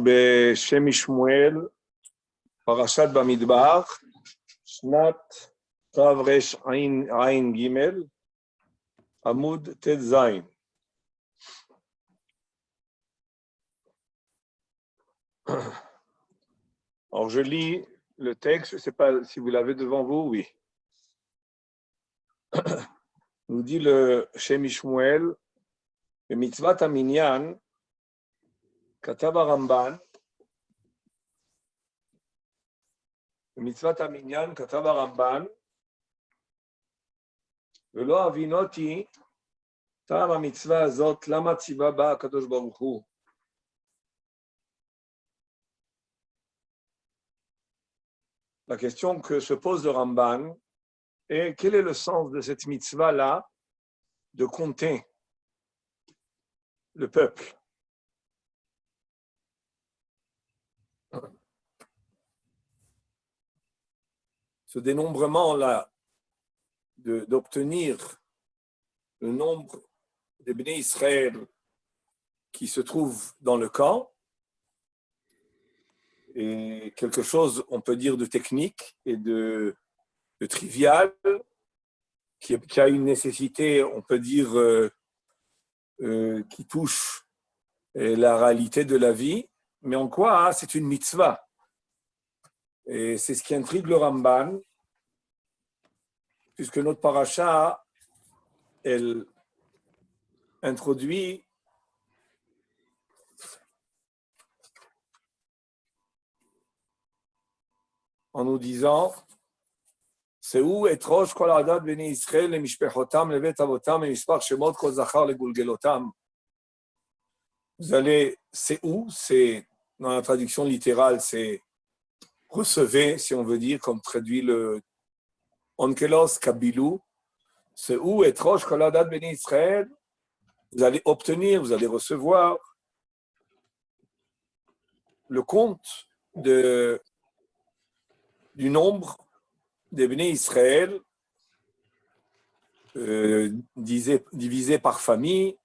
בשם שמואל, פרשת במדבר, שנת תרע"ג, עמוד ט"ז. Alors je lis le texte, je ne sais pas si vous l'avez devant vous, oui. Nous dit le Shem Shmuel, le mitzvat aminyan, כתב הרמב"ן, במצוות המניין כתב הרמב"ן, ולא הבינותי טעם המצווה הזאת, למה ציווה בה הקדוש ברוך הוא. La question que se pose le Ramban est quel est le sens de cette mitzvah-là de compter le peuple. Ce dénombrement-là, d'obtenir le nombre des Bnei Israël qui se trouvent dans le camp, et quelque chose, on peut dire, de technique et de trivial, qui a une nécessité, on peut dire, qui touche la réalité de la vie, mais en quoi c'est une mitzvah. Et c'est ce qui intrigue le Ramban, puisque notre paracha, elle introduit en nous disant c'est où et rosh kol adat bnei Israël le mishpechotam levet avotam et mispar shemot kol zachar le gulgelotam. Vous allez, c'est où, c'est dans la traduction littérale, c'est recevez, si on veut dire, comme traduit le onkelos kabilou, c'est où et rosh kol adat bnei Israël. Vous allez obtenir, vous allez recevoir le compte du nombre des Bnei Israël divisé par famille,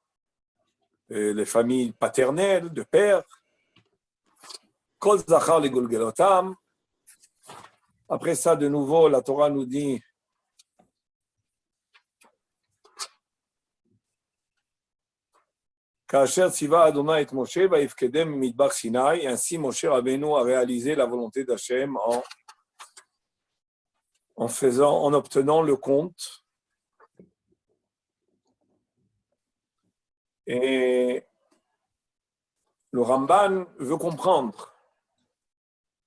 les familles paternelles, de père. Kol zachar le gulgelotam. Après ça, de nouveau, la Torah nous dit Kasher tziva Adonai et Moshe va'ifkedem midbar Sinai. Ainsi, Moshe Rabbeinu a réalisé la volonté d'Hachem en obtenant le compte. Et le Ramban veut comprendre.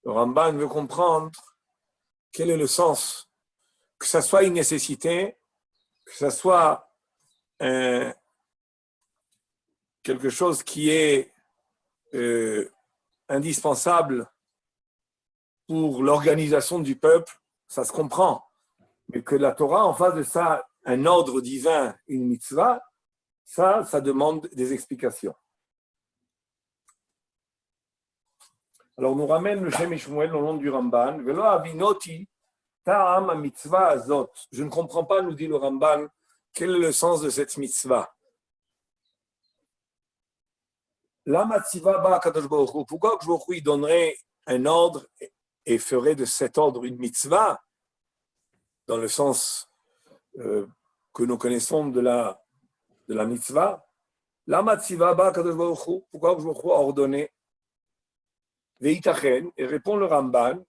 Le Ramban veut comprendre quel est le sens, que ce soit une nécessité, que ce soit quelque chose qui est indispensable pour l'organisation du peuple, ça se comprend. Mais que la Torah, en face de ça, un ordre divin, une mitzvah, ça demande des explications. Alors, on nous ramène le Shem Shmuel au nom du Ramban. Velo avinoti ta'am mitzvah azot. Je ne comprends pas, nous dit le Ramban, quel est le sens de cette mitzvah. Lama tziva ba kadosh baruch hu. Pourquoi Kadosh baruch hu donnerait un ordre et ferait de cet ordre une mitzvah, dans le sens que nous connaissons de la mitzvah. Lama tziva ba kadosh baruch hu. Pourquoi Kadosh baruch hu a ordonné. Veitachen, et répond le Ramban,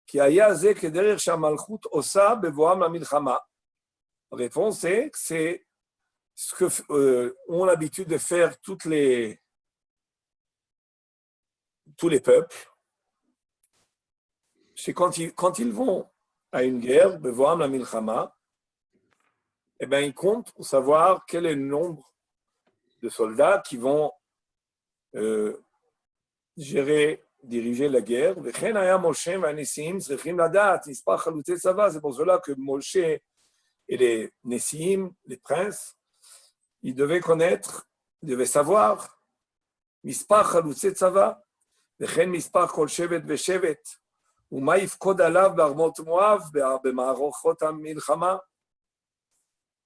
qui a yazé que derrière Shamalchut osa bevoam la milchama. La réponse est que c'est ce que ont l'habitude de faire tous les peuples. C'est quand ils vont à une guerre, bevoam la milchama, eh bien ils comptent pour savoir quel est le nombre de soldats qui vont diriger la guerre. C'est pour cela que Moshe et les Nessim, les princes, ils devaient connaître, ils devaient savoir Mispar Chalutze Tzava, Vechen Mispar Kol Shevet Veshevet, Uma Yifkod Alav Barmot Moav, B'Ma'arochot HaMilchama.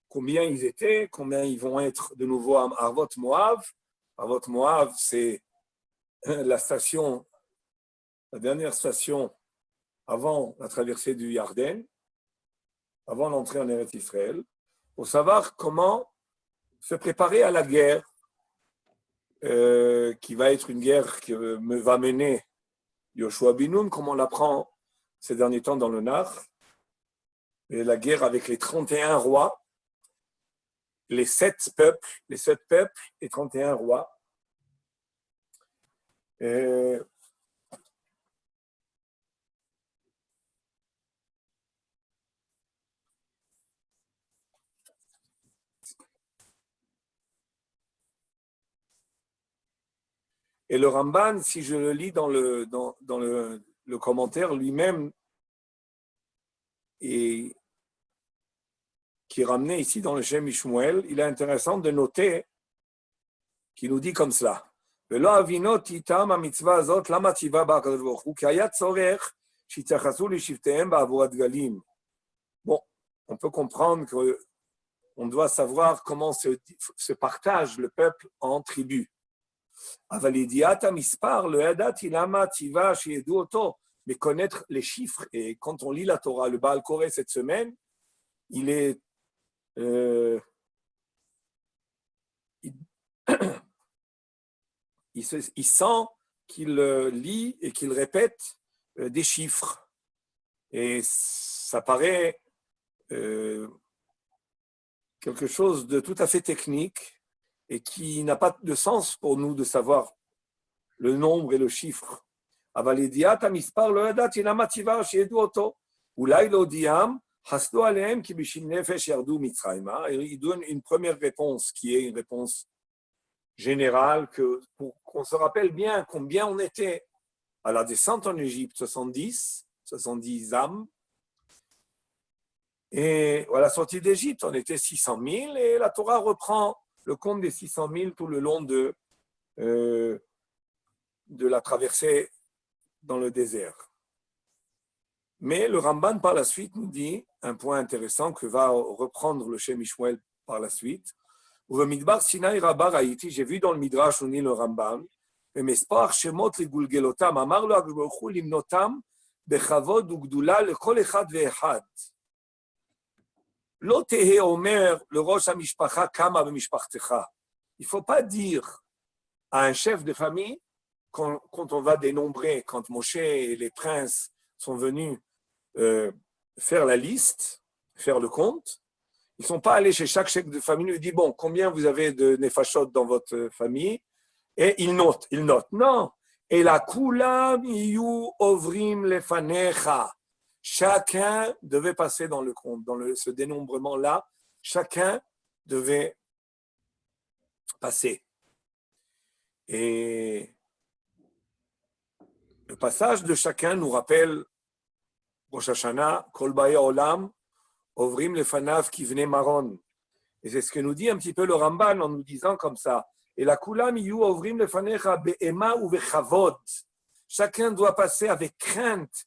Combien ils étaient, combien ils vont être de nouveau à Arvot Moav. Arvot Moav, c'est la dernière station avant la traversée du Yarden, avant l'entrée en Eretz Israël, pour savoir comment se préparer à la guerre, qui va être une guerre qui va mener Yoshua bin Nun, comme on l'apprend ces derniers temps dans le Nar, et la guerre avec les 31 rois, les 7 peuples et 31 rois. Et le Ramban, si je le lis dans le commentaire lui-même, et qui est ramené ici dans le Shem Ishmuel, il est intéressant de noter qu'il nous dit comme cela. Bon, on peut comprendre qu'on doit savoir comment se partage le peuple en tribus. Mais connaître les chiffres, et quand on lit la Torah, le Baal Koré cette semaine, il est il sent qu'il lit et qu'il répète des chiffres. Et ça paraît quelque chose de tout à fait technique et qui n'a pas de sens pour nous de savoir le nombre et le chiffre. Il donne une première réponse qui est une réponse générale pour qu'on se rappelle bien combien on était à la descente en Égypte, 70 âmes. Et à la sortie d'Égypte, on était 600 000 et la Torah reprend le compte des 600 000 tout le long de la traversée dans le désert. Mais le Ramban par la suite nous dit un point intéressant que va reprendre le Shem Ishmuel par la suite. J'ai vu dans le Midrash, on dit le Ramban, ומספר שמות לגולגלותם, אמר לו הקדוש ברוך הוא למנותם בכבוד וגדולה לכל אחד ואחד. לא תהא אומר לראש המשפחה כמה במשפחתך. Il ne faut pas dire à un chef de famille, quand on va dénombrer, quand Moshe et les princes sont venus faire la liste, faire le compte, ils ne sont pas allés chez chaque chef de famille et lui disent, bon, combien vous avez de nefashot dans votre famille? Et ils notent. Non. Et la kulam yu ovrim lefanecha. Chacun devait passer dans le compte, ce dénombrement-là. Chacun devait passer. Et le passage de chacun nous rappelle Rosh Hashanah, Kol Ba'e Olam, Ovrim lefanav kivnei maron. Et c'est ce que nous dit un petit peu le Ramban en nous disant comme ça. Et la kulam yu ovrim lefanecha be'ema ou bechavod. Chacun doit passer avec crainte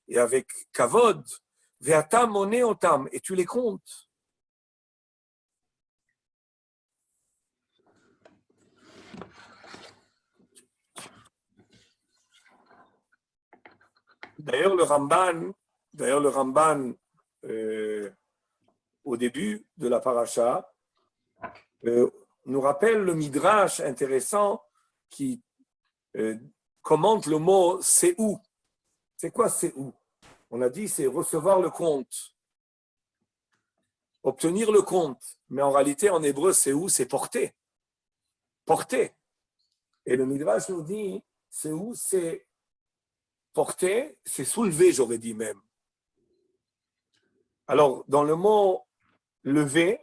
et avec kavod. Ve'ata moné otam. Et tu les comptes. D'ailleurs, le Ramban au début de la paracha, nous rappelle le midrash intéressant qui commente le mot c'est où. C'est quoi c'est où? On a dit c'est recevoir le compte, obtenir le compte. Mais en réalité, en hébreu, c'est où? C'est porter. Porter. Et le midrash nous dit c'est où? C'est porter, c'est soulever, j'aurais dit même. Alors, dans le mot lever,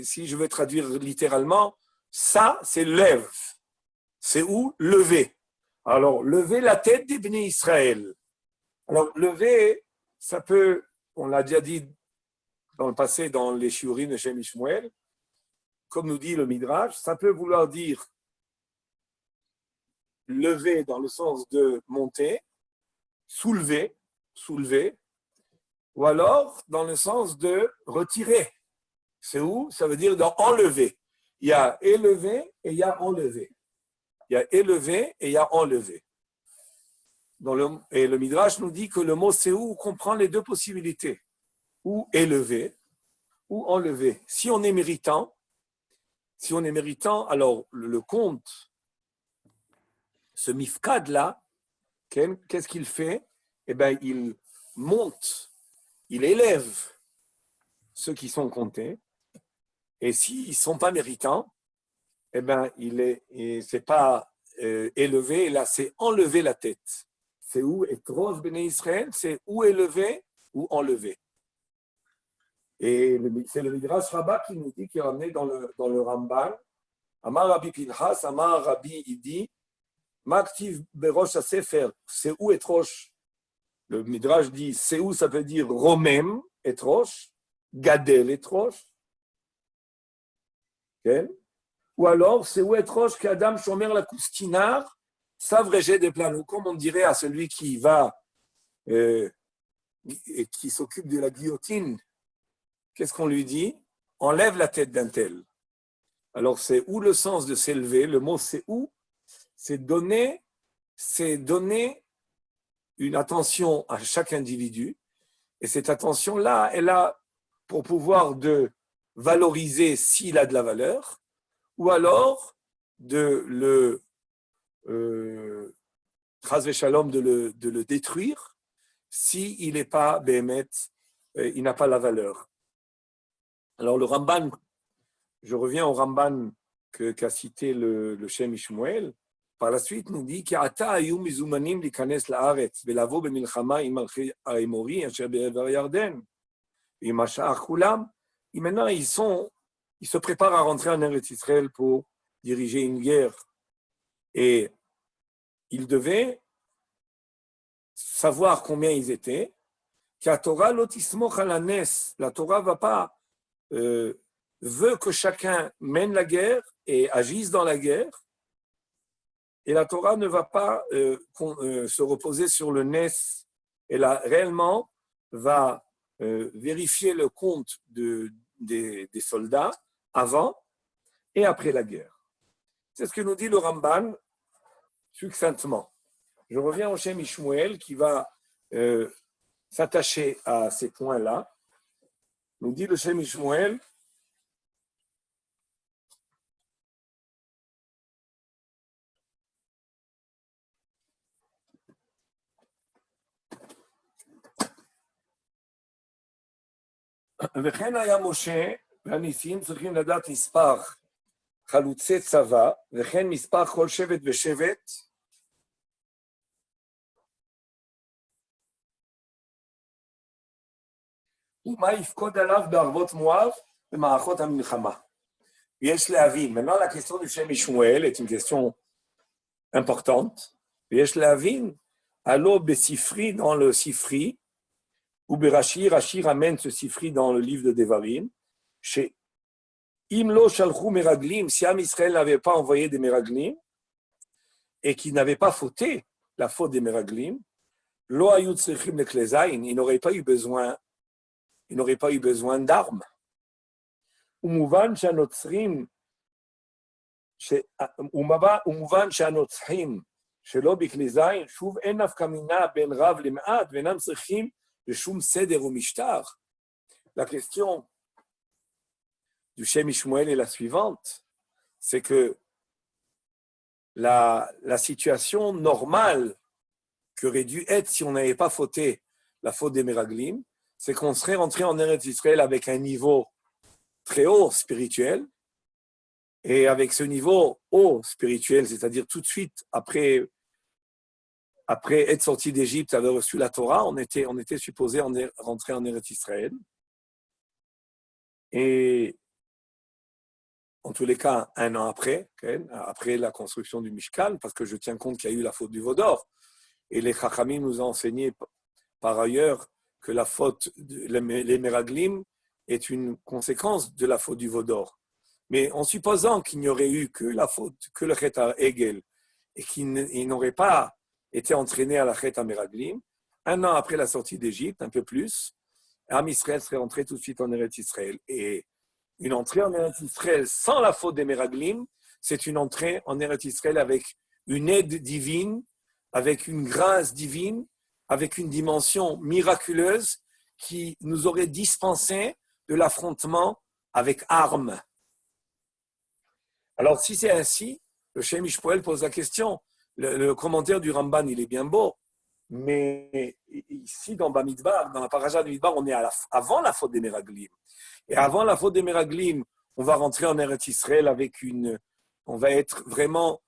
si je veux traduire littéralement, ça, c'est lève. C'est où? Lever. Alors, lever la tête des Bnei Israël. Alors, lever, ça peut, on l'a déjà dit dans le passé, dans les shiurim de Shem Ishmuel, comme nous dit le Midrash, ça peut vouloir dire lever dans le sens de monter, soulever, ou alors dans le sens de retirer. C'est où? Ça veut dire d'enlever. Il y a élevé et il y a enlevé. Il y a élevé et il y a enlevé. Et le Midrash nous dit que le mot Seou comprend les deux possibilités, ou élevé, ou enlevé. Si on est méritant, alors le compte, ce mifkad-là, qu'est-ce qu'il fait? Eh bien, il monte, il élève ceux qui sont comptés, et s'ils ne sont pas méritants, eh bien, c'est pas élevé, là, c'est enlever la tête. C'est où Etrosh Bnei Israël, c'est ou élevé ou enlevé. Et c'est le Midrash Rabbah qui nous dit, qui est ramené dans le Ramban, Amar Rabbi Pinchas, Amar Rabbi, il dit, Maktiv Berosh Sefer, c'est où Etrosh. Le Midrash dit, c'est où ça veut dire Romem Etrosh, Gadel Etrosh. Okay? Ou alors, c'est où Etrosh qu'Adam Shomer la Coustinar, Savreget des planos, comme on dirait à celui qui va et qui s'occupe de la guillotine. Qu'est-ce qu'on lui dit? Enlève la tête d'un tel. Alors, c'est où le sens de s'élever? Le mot c'est où? C'est donner une attention à chaque individu. Et cette attention-là, elle a pour pouvoir de valoriser s'il a de la valeur, ou alors de le Shalom, de le détruire s'il n'est pas Béhémet, il n'a pas la valeur. Alors le Ramban, je reviens au Ramban qu'a cité le Shem Ishmuel, par la suite nous dit qu'Ata ayu mizumanim likanes laaretz velavo bemilchama im Aemori asher be'ever Yarden im hasha'ach kulam. Et maintenant ils se préparent à rentrer en Eretz Israël pour diriger une guerre. Et ils devaient savoir combien ils étaient. La Torah va pas veut que chacun mène la guerre et agisse dans la guerre. Et la Torah ne va pas se reposer sur le Nes. Elle réellement va vérifier le compte des soldats avant et après la guerre. C'est ce que nous dit le Ramban succinctement. Je reviens au Shem Ishmuel qui va s'attacher à ces points-là. Nous dit le Shem Ishmuel, וכן היה משה והניסים צריכים לדעת מספר חלוצי צבא, וכן מספר כל שבט ושבט, ומה יפקוד עליו בערבות מואב במערכות המלחמה. יש להבין, maintenant la question du Shem Ishmuel est une question importante, ויש להבין, הלא בספרי, dans le Sifri, ou Berashi, Rashi ramène ce Sifri dans le livre de Devarim, chez Imlo Shalchou Meraglim, si Am Israël n'avait pas envoyé des Meraglim, et qui n'avait pas fauté la faute des Meraglim, Lo Ayut Sechim Neklezain, il n'aurait pas eu besoin d'armes. Umuvan Shanotzrim, Umuvan Shanotzrim, Shelo Biklezain, Shuv Enaf Kamina Ben Rav Lem'ad, Venam Sechim, le Shum Seder ou Mishtar. La question du Shem Ishmuel est la suivante, c'est que la situation normale qu'aurait dû être si on n'avait pas fauté la faute des Meraglim, c'est qu'on serait rentré en Eretz Israël avec un niveau très haut spirituel, et avec ce niveau haut spirituel, c'est-à-dire tout de suite après être sorti d'Égypte, avoir reçu la Torah, on était supposé rentrer en Eretz Israël. Et en tous les cas, un an après la construction du Mishkan, parce que je tiens compte qu'il y a eu la faute du Vaudor. Et les Chachamim nous ont enseigné par ailleurs que la faute, les Meraglim, est une conséquence de la faute du Vaudor. Mais en supposant qu'il n'y aurait eu que la faute, que le Chet HaEgel, et qu'il n'aurait pas été entraîné à la Chet HaMeraglim, un an après la sortie d'Égypte, un peu plus, Am Israël serait entré tout de suite en Eretz Israël. Et une entrée en Eretz Israël sans la faute des Meraglim, c'est une entrée en Eretz Israël avec une aide divine, avec une grâce divine, avec une dimension miraculeuse qui nous aurait dispensé de l'affrontement avec armes. Alors, si c'est ainsi, le Shem Ishpoel pose la question. Le commentaire du Ramban, il est bien beau, mais ici, dans Bamidbar, dans la paracha de Midbar, on est avant la faute des Meraglim. Et avant la faute des Meraglim, on va rentrer en Eretz Israël on va être vraiment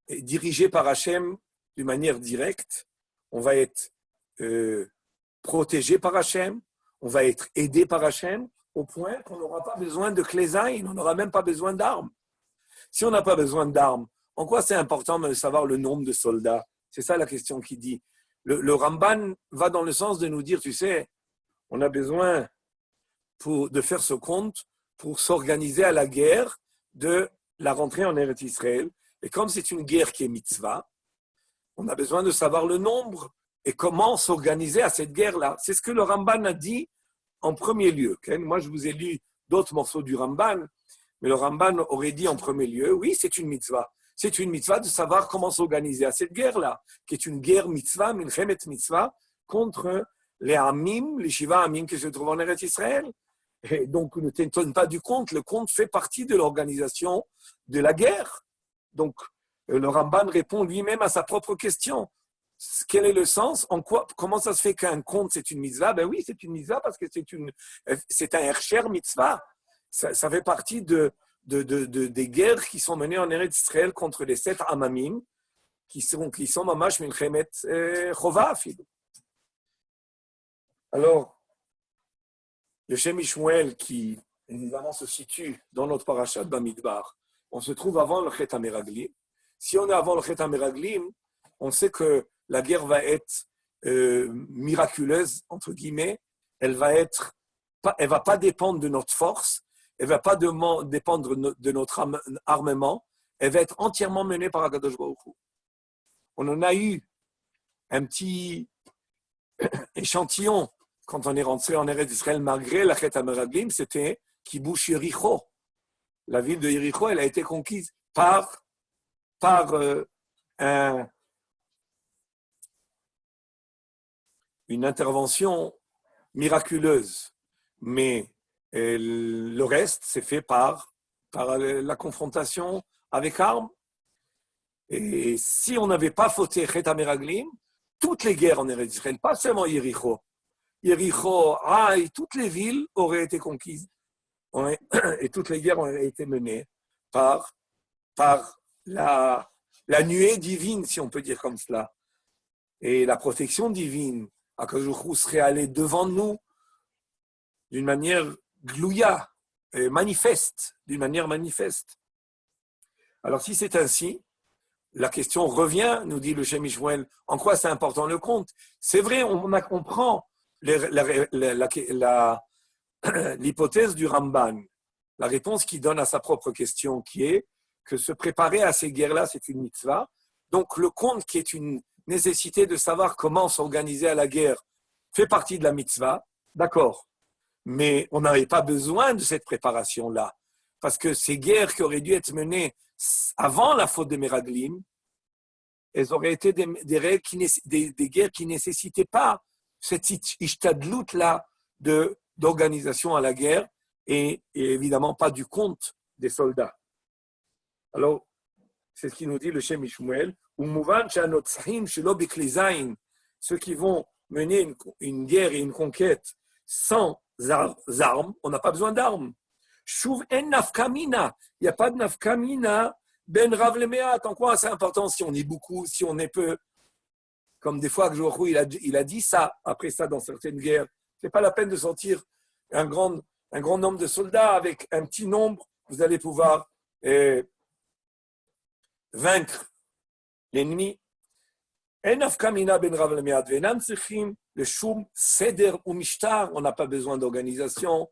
dirigé par Hachem d'une manière directe. On va être protégé par Hachem. On va être aidé par Hachem au point qu'on n'aura pas besoin de Klezaïn, on n'aura même pas besoin d'armes. Si on n'a pas besoin d'armes, en quoi c'est important de savoir le nombre de soldats? C'est ça la question qui dit. Le Ramban va dans le sens de nous dire, tu sais, on a besoin de faire ce compte pour s'organiser à la guerre de la rentrée en Eretz Israël. Et comme c'est une guerre qui est mitzvah, on a besoin de savoir le nombre et comment s'organiser à cette guerre-là. C'est ce que le Ramban a dit en premier lieu. Moi, je vous ai lu d'autres morceaux du Ramban, mais le Ramban aurait dit en premier lieu, oui, c'est une mitzvah. C'est une mitzvah de savoir comment s'organiser à cette guerre-là, qui est une guerre mitzvah, milchemet mitzvah, contre les Amim, les Shiva Amim qui se trouvent en Eretz Israël. Et donc, ne t'étonne pas du compte, le compte fait partie de l'organisation de la guerre. Donc, le Ramban répond lui-même à sa propre question. Quel est le sens? Comment ça se fait qu'un compte, c'est une mitzvah? Ben oui, c'est une mitzvah parce que c'est un hersher mitzvah. Ça fait partie des guerres qui sont menées en Eretz Israël contre les 7 Amamim, qui sont mamash milchemet chova. Alors, le Shem Ishmuel, qui évidemment se situe dans notre parashat Bamidbar, on se trouve avant le Chet HaMeraglim. Si on est avant le Chet HaMeraglim, on sait que la guerre va être miraculeuse, entre guillemets. Elle va pas dépendre de notre force, elle va pas dépendre de notre armement, elle va être entièrement menée par Akadosh Baruch Hu. On en a eu un petit échantillon quand on est rentré en Eretz Israël, malgré la Chet HaMeraglim, c'était Kibush Yericho. La ville de Yericho, elle a été conquise par une intervention miraculeuse. Mais le reste, c'est fait par la confrontation avec armes. Et si on n'avait pas fauté Chet HaMeraglim, toutes les guerres en Eretz Israël, pas seulement Yericho, Haï, toutes les villes auraient été conquises et toutes les guerres auraient été menées par la nuée divine, si on peut dire comme cela, et la protection divine. Akadosh Baruch Hu serait allé devant nous d'une manière glouya, d'une manière manifeste. Alors si c'est ainsi, la question revient, nous dit le Shem Ishmuel, en quoi c'est important le compte? C'est vrai, on prend l'hypothèse du Ramban, la réponse qu'il donne à sa propre question, qui est que se préparer à ces guerres-là, c'est une mitzvah. Donc le compte, qui est une nécessité de savoir comment s'organiser à la guerre, fait partie de la mitzvah, d'accord. Mais on n'avait pas besoin de cette préparation-là, parce que ces guerres qui auraient dû être menées avant la faute des Meraglim, elles auraient été des guerres qui ne nécessitaient pas cette ishtadlout-là d'organisation à la guerre et évidemment pas du compte des soldats. Alors, c'est ce qu'il nous dit le Shem Ishmuel. Ceux qui vont mener une guerre et une conquête sans armes, on n'a pas besoin d'armes. Shuv en nafkamina, il n'y a pas de nafkamina ben rav lemeat. En quoi c'est important si on est beaucoup, si on est peu? Comme des fois, il a dit ça, après ça, dans certaines guerres. Ce n'est pas la peine de sortir un grand nombre de soldats. Avec un petit nombre, vous allez pouvoir vaincre l'ennemi. On n'a pas besoin d'organisation,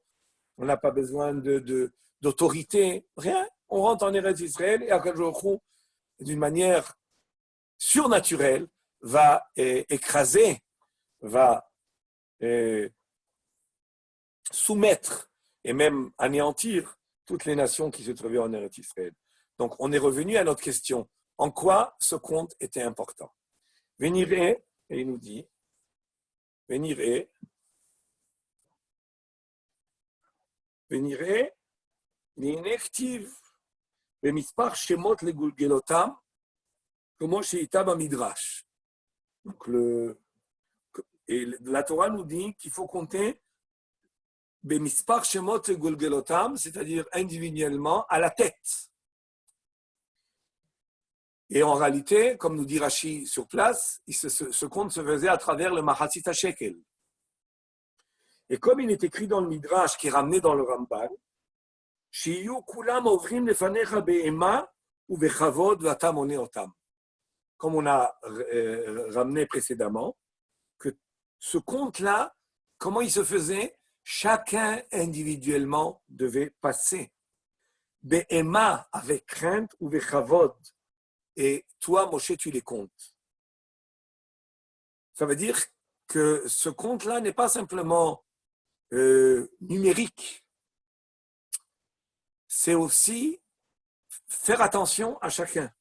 on n'a pas besoin d'autorité, rien. On rentre en Eretz Israël et Akadosh Baruch Hu, d'une manière surnaturelle, va écraser, va soumettre et même anéantir toutes les nations qui se trouvaient en Eretz Israël. Donc, on est revenu à notre question. En quoi ce compte était important? Venire, et il nous dit, venire, l'inactive, במספר שמות לגולגלותם, כמו שאיתה במדרש. Donc, la Torah nous dit qu'il faut compter במספר שמות לגולגלותם, c'est-à-dire individuellement, à la tête. Et en réalité, comme nous dit Rashi sur place, ce compte se faisait à travers le Mahatzit HaShekel. Et comme il est écrit dans le Midrash, qui est ramené dans le Ramban, שיהיו כולם עוברים לפניך בהמה ובכבוד ואתה מונה אותם. Comme on a ramené précédemment, que ce compte-là, comment il se faisait? Chacun individuellement devait passer. Behema avec crainte ou bechavod. Et toi, Moshe, tu les comptes. Ça veut dire que ce compte-là n'est pas simplement numérique. C'est aussi faire attention à chacun.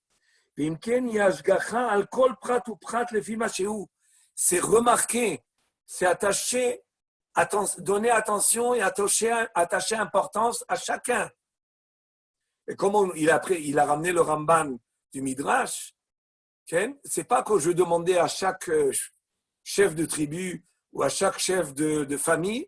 C'est remarquer, c'est attacher, donner attention et attacher importance à chacun. Et comme il a ramené le Ramban du Midrash, c'est pas que je demandais à chaque chef de tribu ou à chaque chef de famille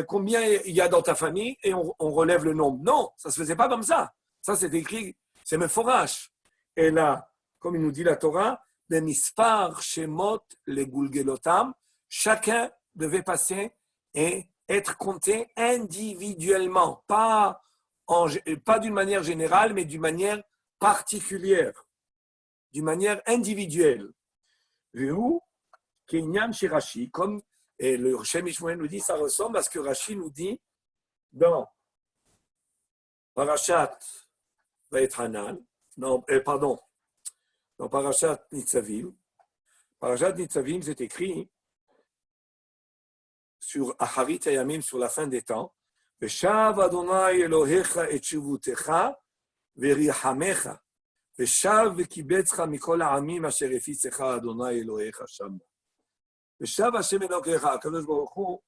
combien il y a dans ta famille et on relève le nombre. Non, ça ne se faisait pas comme ça. Ça, c'est écrit, c'est meforash. Et là, comme il nous dit la Torah, le mispar shemot le gulgelotam, chacun devait passer et être compté individuellement, pas d'une manière générale, mais d'une manière particulière, d'une manière individuelle. Vu Kenyan chez Rashi, comme et le Shem Ishmael nous dit, ça ressemble à ce que Rashi nous dit dans Parashat Vaethanan, dans Parashat Nitzavim. Parashat Nitzavim, c'est écrit sur Aharit Hayamim, sur la fin des temps. Veshav Adonai Elohecha et Shuvutecha Verihamecha. Veshav Vekibetzcha Mikol Ha'amim Asher Efitzecha Adonai Elohecha Sham. Veshav Hashem Elokecha, Akadosh Baruch Hu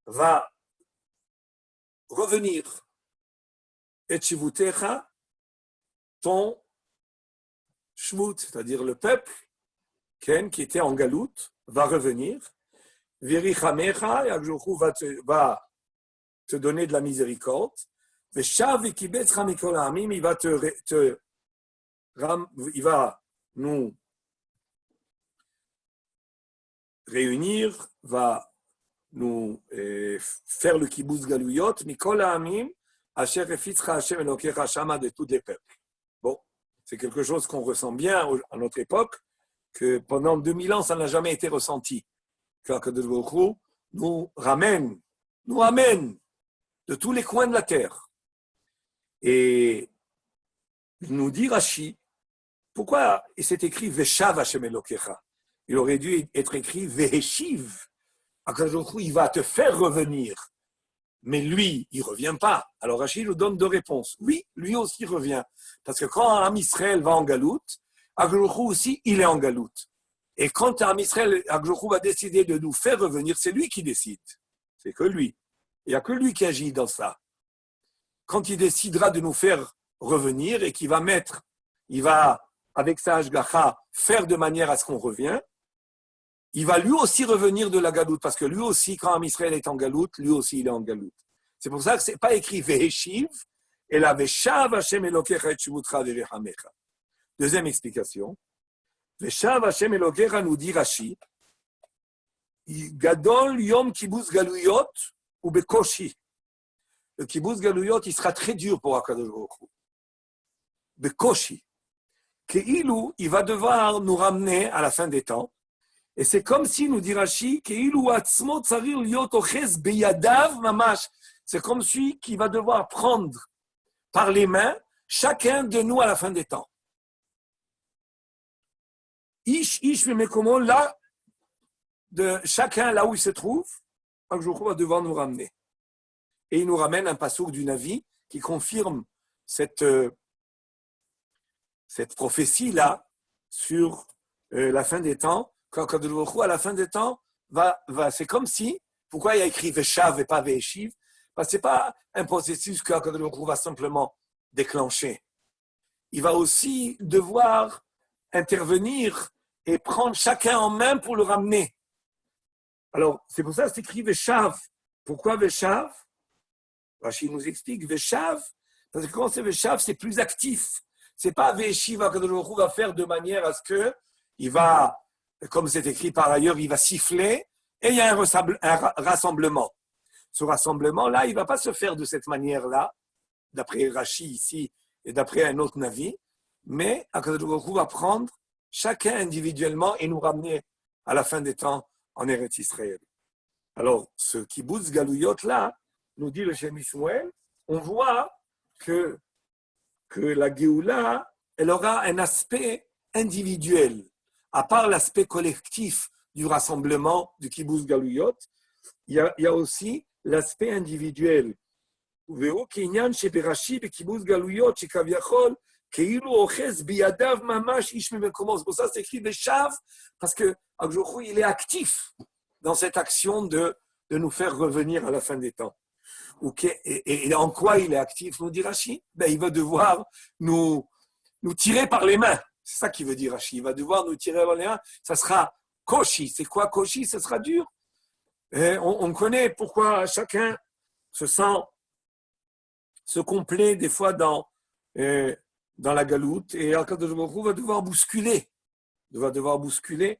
va revenir. Et Shivutecha, ton Shvut, c'est-à-dire le peuple qui était en galoute, va revenir. Verichamecha, et Akadosh Baruch Hu va te donner de la miséricorde. Veshav Vekibetzcha Mikol Ha'amim, il va nous réunir, va nous faire le kibbutz galuyot, mikol ha'amim, asher efitzcha Hashem Elokecha shama, de tous les peuples. Bon, c'est quelque chose qu'on ressent bien à notre époque, que pendant 2000 ans, ça n'a jamais été ressenti. Qu'Akadosh Baruch Hu nous ramène de tous les coins de la terre. Et il nous dit Rashi, pourquoi c'est écrit Veshav Hashem Elokecha? Il aurait dû être écrit Veheshiv. Il va te faire revenir. Mais lui, il ne revient pas. Alors Rachid nous donne deux réponses. Oui, lui aussi revient. Parce que quand Am Israël va en galoute, Akadosh aussi, il est en galoute. Et quand Am Israël, Akadosh va décider de nous faire revenir, c'est lui qui décide. C'est que lui. Il n'y a que lui qui agit dans ça. Quand il décidera de nous faire revenir et qu'il va avec sa hashgacha, faire de manière à ce qu'on revienne, il va lui aussi revenir de la galoute, parce que lui aussi, quand Am Israël est en galoute, lui aussi, il est en galoute. C'est pour ça que ce n'est pas écrit Veheshiv, et la Veshav Hashem Elokecha et Shivutcha Verechamecha. Deuxième explication. Veshav Hashem Elokecha, nous dit Rashi, Gadol Yom Kibbutz Galuyot ou Bekoshi. Le Kibbutz Galuyot, il sera très dur pour Akadosh Baruch Hu. Bekoshi. Ke'ilu, il va devoir nous ramener à la fin des temps. Et c'est comme si, nous dit Rashi, c'est comme celui qui va devoir prendre par les mains chacun de nous à la fin des temps. Ish, mais comment là, de chacun là où il se trouve, un jour va devoir nous ramener. Et il nous ramène un passouk du Navi qui confirme cette prophétie-là sur la fin des temps, quand Kadosh Baruch Hu, à la fin des temps, c'est comme si, pourquoi il y a écrit Veshav et pas Veshiv? Parce que ce n'est pas un processus que Kadosh Baruch Hu va simplement déclencher. Il va aussi devoir intervenir et prendre chacun en main pour le ramener. Alors, c'est pour ça que c'est écrit Veshav. Pourquoi Veshav? Rachid nous explique Veshav, parce que quand c'est Veshav, c'est plus actif. C'est pas Veshiv Kadosh Baruch Hu va faire de manière à ce que il va, comme c'est écrit par ailleurs, il va siffler et il y a un rassemblement. Ce rassemblement-là, il ne va pas se faire de cette manière-là, d'après Rachid ici et d'après un autre Navi, mais Akadosh Baruch Hu va prendre chacun individuellement et nous ramener à la fin des temps en Eretz Israël. Alors, ce kibbutz Galouyot-là, nous dit le Shem Shmuel, on voit que la Géoula, elle aura un aspect individuel. À part l'aspect collectif du rassemblement du kibbutz Galouyot, il y a aussi l'aspect individuel. C'est pour ça que c'est écrit Veshav, parce que il est actif dans cette action de nous faire revenir à la fin des temps. Et en quoi il est actif, nous dit Rashi? Il va devoir nous tirer par les mains. C'est ça qu'il veut dire Rashi. Il va devoir nous tirer par les mains. Ça sera koshi. C'est quoi koshi? Ça sera dur. On connaît pourquoi chacun se complaît des fois dans la galoute. Et Akadosh Baruch Hu va devoir bousculer. Il va devoir bousculer,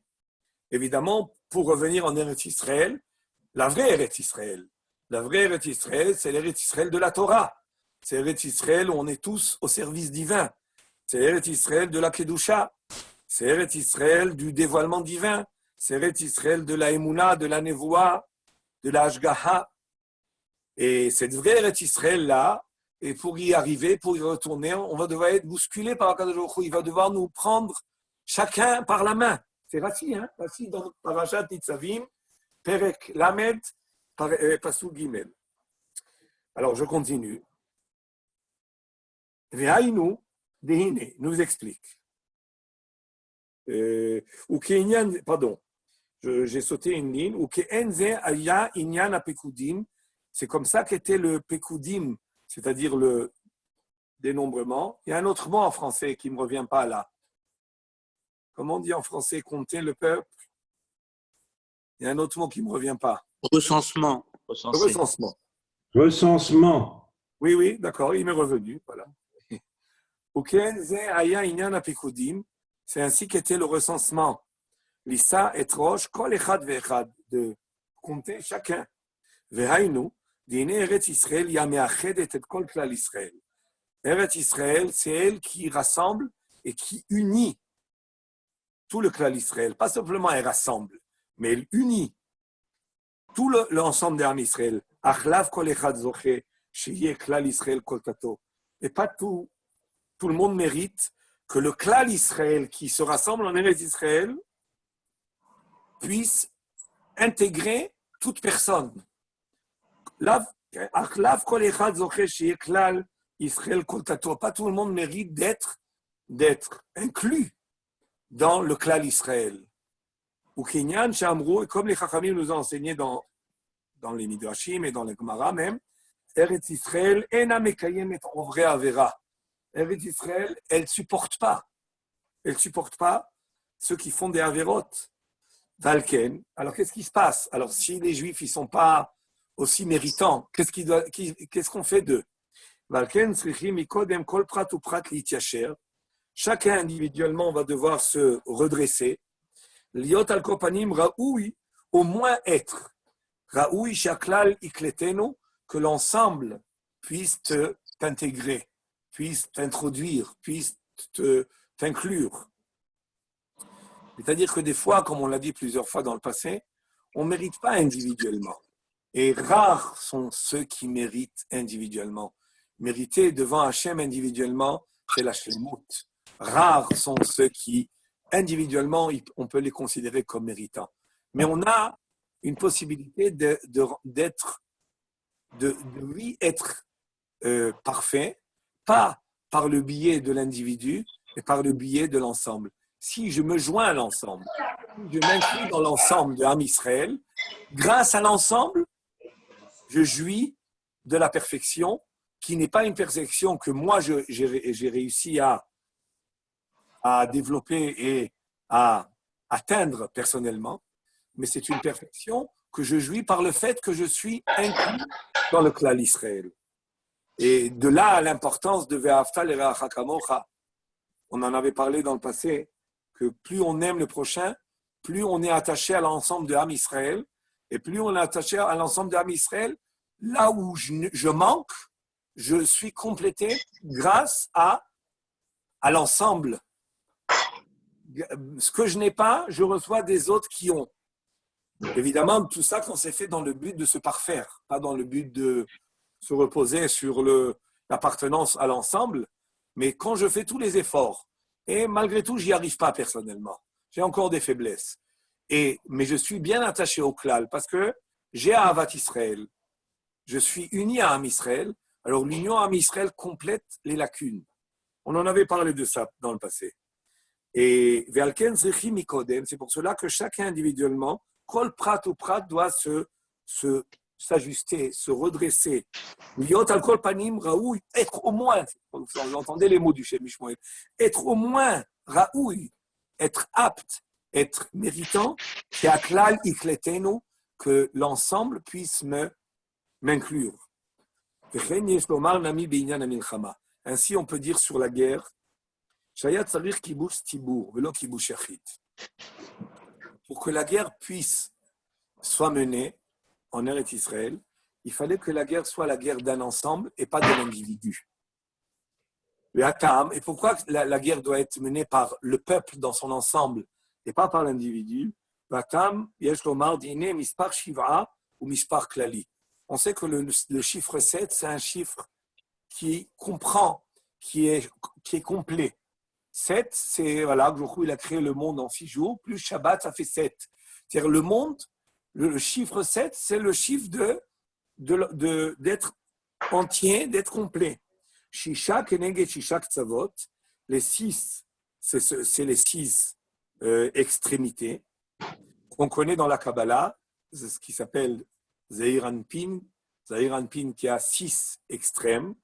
évidemment, pour revenir en Eretz Israël, la vraie Eretz Israël. La vraie Eretz Israël, c'est l'Eretz Israël de la Torah. C'est l'Eretz Israël où on est tous au service divin. C'est l'Eretz Israël de la Kedusha. C'est l'Eretz Israël du dévoilement divin. C'est l'Eretz Israël de la Emouna, de la Nevoa, de la Hashgaha. Et cette vraie Eretz Israël-là, et pour y arriver, pour y retourner, on va devoir être bousculé par Akadosh Baruch Hu. Il va devoir nous prendre chacun par la main. C'est Rashi, hein? Rashi dans Parashat Nitzavim, Perek Lamed, Pasuk Gimel. Alors, je continue. Vehainu dehine nous explique. Pardon, j'ai sauté une ligne. C'est comme ça qu'était le pekudim, c'est-à-dire le dénombrement. Il y a un autre mot en français qui ne me revient pas là. Comment on dit en français compter le peuple? Il y a un autre mot qui ne me revient pas. Recensement. Recensement. Recensement. Oui, d'accord, il m'est revenu. Voilà. C'est ainsi qu'était le recensement. Lissa et Roche, kol echad ve'echad, de compter chacun. Vehainu, dine Eretz Israël, yameachedet et kol klal Israël. Eretz Israël, c'est elle qui rassemble et qui unit tout le klal Israël. Pas simplement elle rassemble, mais elle unit tout l'ensemble d'Am Israël. Achlav kol echad zoche, sheyeh klal Israël kol tato. Et pas tout le monde mérite que le klal Israël qui se rassemble en Eretz Israël puisse intégrer toute personne. Pas tout le monde mérite d'être inclus dans le klal Israël. Ou Kenyan, Shamrou, comme les Chachamim nous ont enseigné dans les Midrashim et dans les Gemara même, Eretz Israël, ena mekayem et ovre avera. Eretz Israël, elle ne supporte pas ceux qui font des avérotes. Valken. Alors, qu'est-ce qui se passe? Alors, si les Juifs ne sont pas aussi méritants, qu'est-ce qu'on fait d'eux? Valken, mikodem kol prat ou prat lityasher. Chacun individuellement va devoir se redresser. Liot al kopanim raoui, au moins être. Raoui shaklal ikletenu, que l'ensemble puisse t'intégrer, puisse t'introduire, puisse t'inclure. C'est-à-dire que des fois, comme on l'a dit plusieurs fois dans le passé, on ne mérite pas individuellement. Et rares sont ceux qui méritent individuellement. Mériter devant Hachem individuellement, c'est la shlemut. Rares sont ceux qui, individuellement, on peut les considérer comme méritants. Mais on a une possibilité de lui être parfait pas par le biais de l'individu, mais par le biais de l'ensemble. Si je me joins à l'ensemble, je m'inclus dans l'ensemble de Am Israël, grâce à l'ensemble, je jouis de la perfection, qui n'est pas une perfection que moi j'ai réussi à développer et à atteindre personnellement, mais c'est une perfection que je jouis par le fait que je suis inclus dans le clan Israël. Et de là l'importance de Ve'afta l'Ereacha Kamocha. On en avait parlé dans le passé, que plus on aime le prochain, plus on est attaché à l'ensemble de Am Israël, et plus on est attaché à l'ensemble de Am Israël, là où je manque, je suis complété grâce à l'ensemble. Ce que je n'ai pas, je reçois des autres qui ont. Évidemment, tout ça qu'on s'est fait dans le but de se parfaire, pas dans le but de se reposer sur l'appartenance à l'ensemble, mais quand je fais tous les efforts, et malgré tout, j'y arrive pas personnellement, j'ai encore des faiblesses, mais je suis bien attaché au klal parce que j'ai Ahavat Israël, je suis uni à Am Israël, alors l'union à Am Israël complète les lacunes. On en avait parlé de ça dans le passé. Et Ve'alken Zrichi Mikodem, c'est pour cela que chacun individuellement, Kol Prat ou Prat doit s'ajuster, se redresser. Liot al Kol Panim Raoui, être au moins, vous entendez les mots du Shem Mishmoel, être au moins Raoui, être apte, être méritant, Ke'aklal Ikletenu, que l'ensemble puisse m'inclure. Ainsi, on peut dire sur la guerre, pour que la guerre soit menée en Eretz Israël, il fallait que la guerre soit la guerre d'un ensemble et pas de l'individu. Et pourquoi la guerre doit être menée par le peuple dans son ensemble et pas par l'individu? On sait que le chiffre 7, c'est un chiffre qui comprend, qui est complet. 7, c'est, voilà, il a créé le monde en 6 jours, plus Shabbat, ça fait 7. C'est-à-dire le monde, le chiffre 7, c'est le chiffre d'être entier, d'être complet. Shisha, Keneged, Shisha, Tzavot, les 6, c'est les 6 extrémités qu'on connaît dans la Kabbalah, c'est ce qui s'appelle Zeir Anpin qui a 6 extrêmes,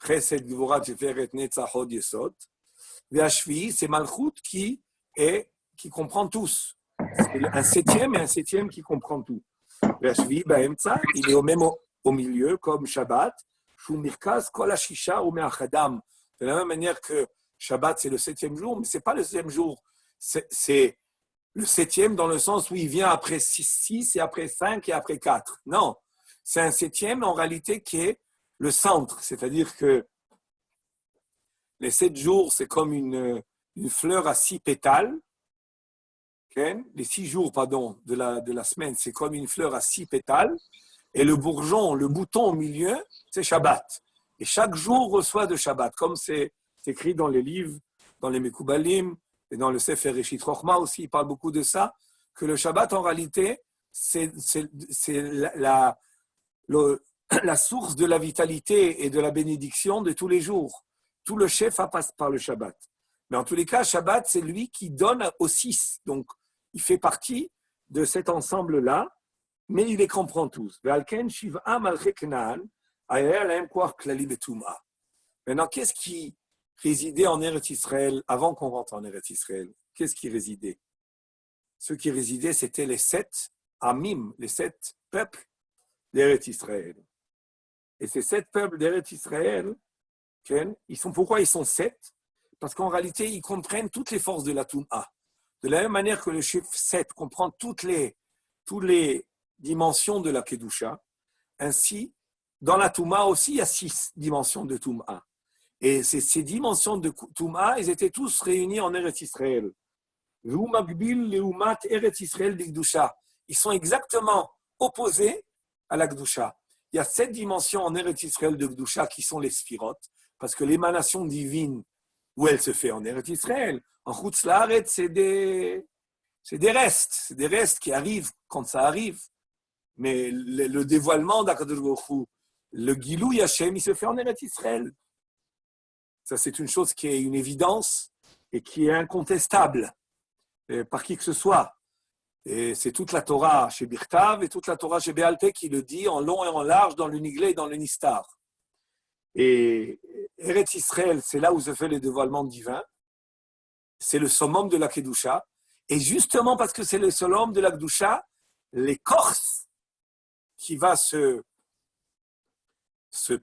Chesed, Gvura, Tiferet, Netzach, Hod, Yesod. Ve'ashvi, c'est Malchut qui comprend tous. C'est un septième et un septième qui comprend tout. Ve'ashvi, Ba'emtza, il est même au milieu, comme Shabbat, Shu Mirkaz, Kol HaShisha, ou Me'achadam. De la même manière que Shabbat, c'est le 7e jour, mais ce n'est pas le 7e jour. C'est le 7e dans le sens où il vient après 6 et après 5 et après 4. Non, c'est un 7e en réalité qui est le centre. C'est-à-dire que les 7 jours, c'est comme une fleur à 6 pétales. Okay? Les 6 jours, pardon, de la semaine, c'est comme une fleur à 6 pétales. Et le bourgeon, le bouton au milieu, c'est Shabbat. Et chaque jour reçoit de Shabbat, comme c'est écrit dans les livres, dans les Mekoubalim, et dans le Sefer Reshit Chochma aussi, il parle beaucoup de ça, que le Shabbat, en réalité, c'est la source de la vitalité et de la bénédiction de tous les jours. Tout le chef passe par le Shabbat. Mais en tous les cas, Shabbat, c'est lui qui donne aux 6. Donc, il fait partie de cet ensemble-là, mais il les comprend tous. Maintenant, qu'est-ce qui résidait en Eretz Israël avant qu'on rentre en Eretz Israël? Qu'est-ce qui résidait? Ce qui résidait, c'était les 7 Amim, les 7 peuples d'Eretz Israël. Et ces 7 peuples d'Eretz Israël, pourquoi ils sont 7? Parce qu'en réalité, ils comprennent toutes les forces de la Touma. De la même manière que le chiffre 7 comprend toutes les dimensions de la Kedusha, ainsi, dans la Touma aussi, il y a 6 dimensions de Touma. Et ces dimensions de Touma, ils étaient tous réunis en Eretz Israël. Ils sont exactement opposés à la Kedusha. Il y a 7 dimensions en Eretz Israël de Kedusha qui sont les Sphirot, parce que l'émanation divine, où elle se fait en Eretz Israël, en Chutz La'aretz, c'est des restes qui arrivent quand ça arrive. Mais le dévoilement d'Akadosh Baruch Hu, le Gilou Yashem, il se fait en Eretz Israël. Ça, c'est une chose qui est une évidence et qui est incontestable par qui que ce soit. Et c'est toute la Torah chez Birtav et toute la Torah chez Béalté qui le dit en long et en large dans le Niglé et dans le Nistar. Et Eretz Israël, c'est là où se fait le dévoilement divin. C'est le summum de la Kedusha. Et justement parce que c'est le summum de la Kedusha, l'écorce qui va se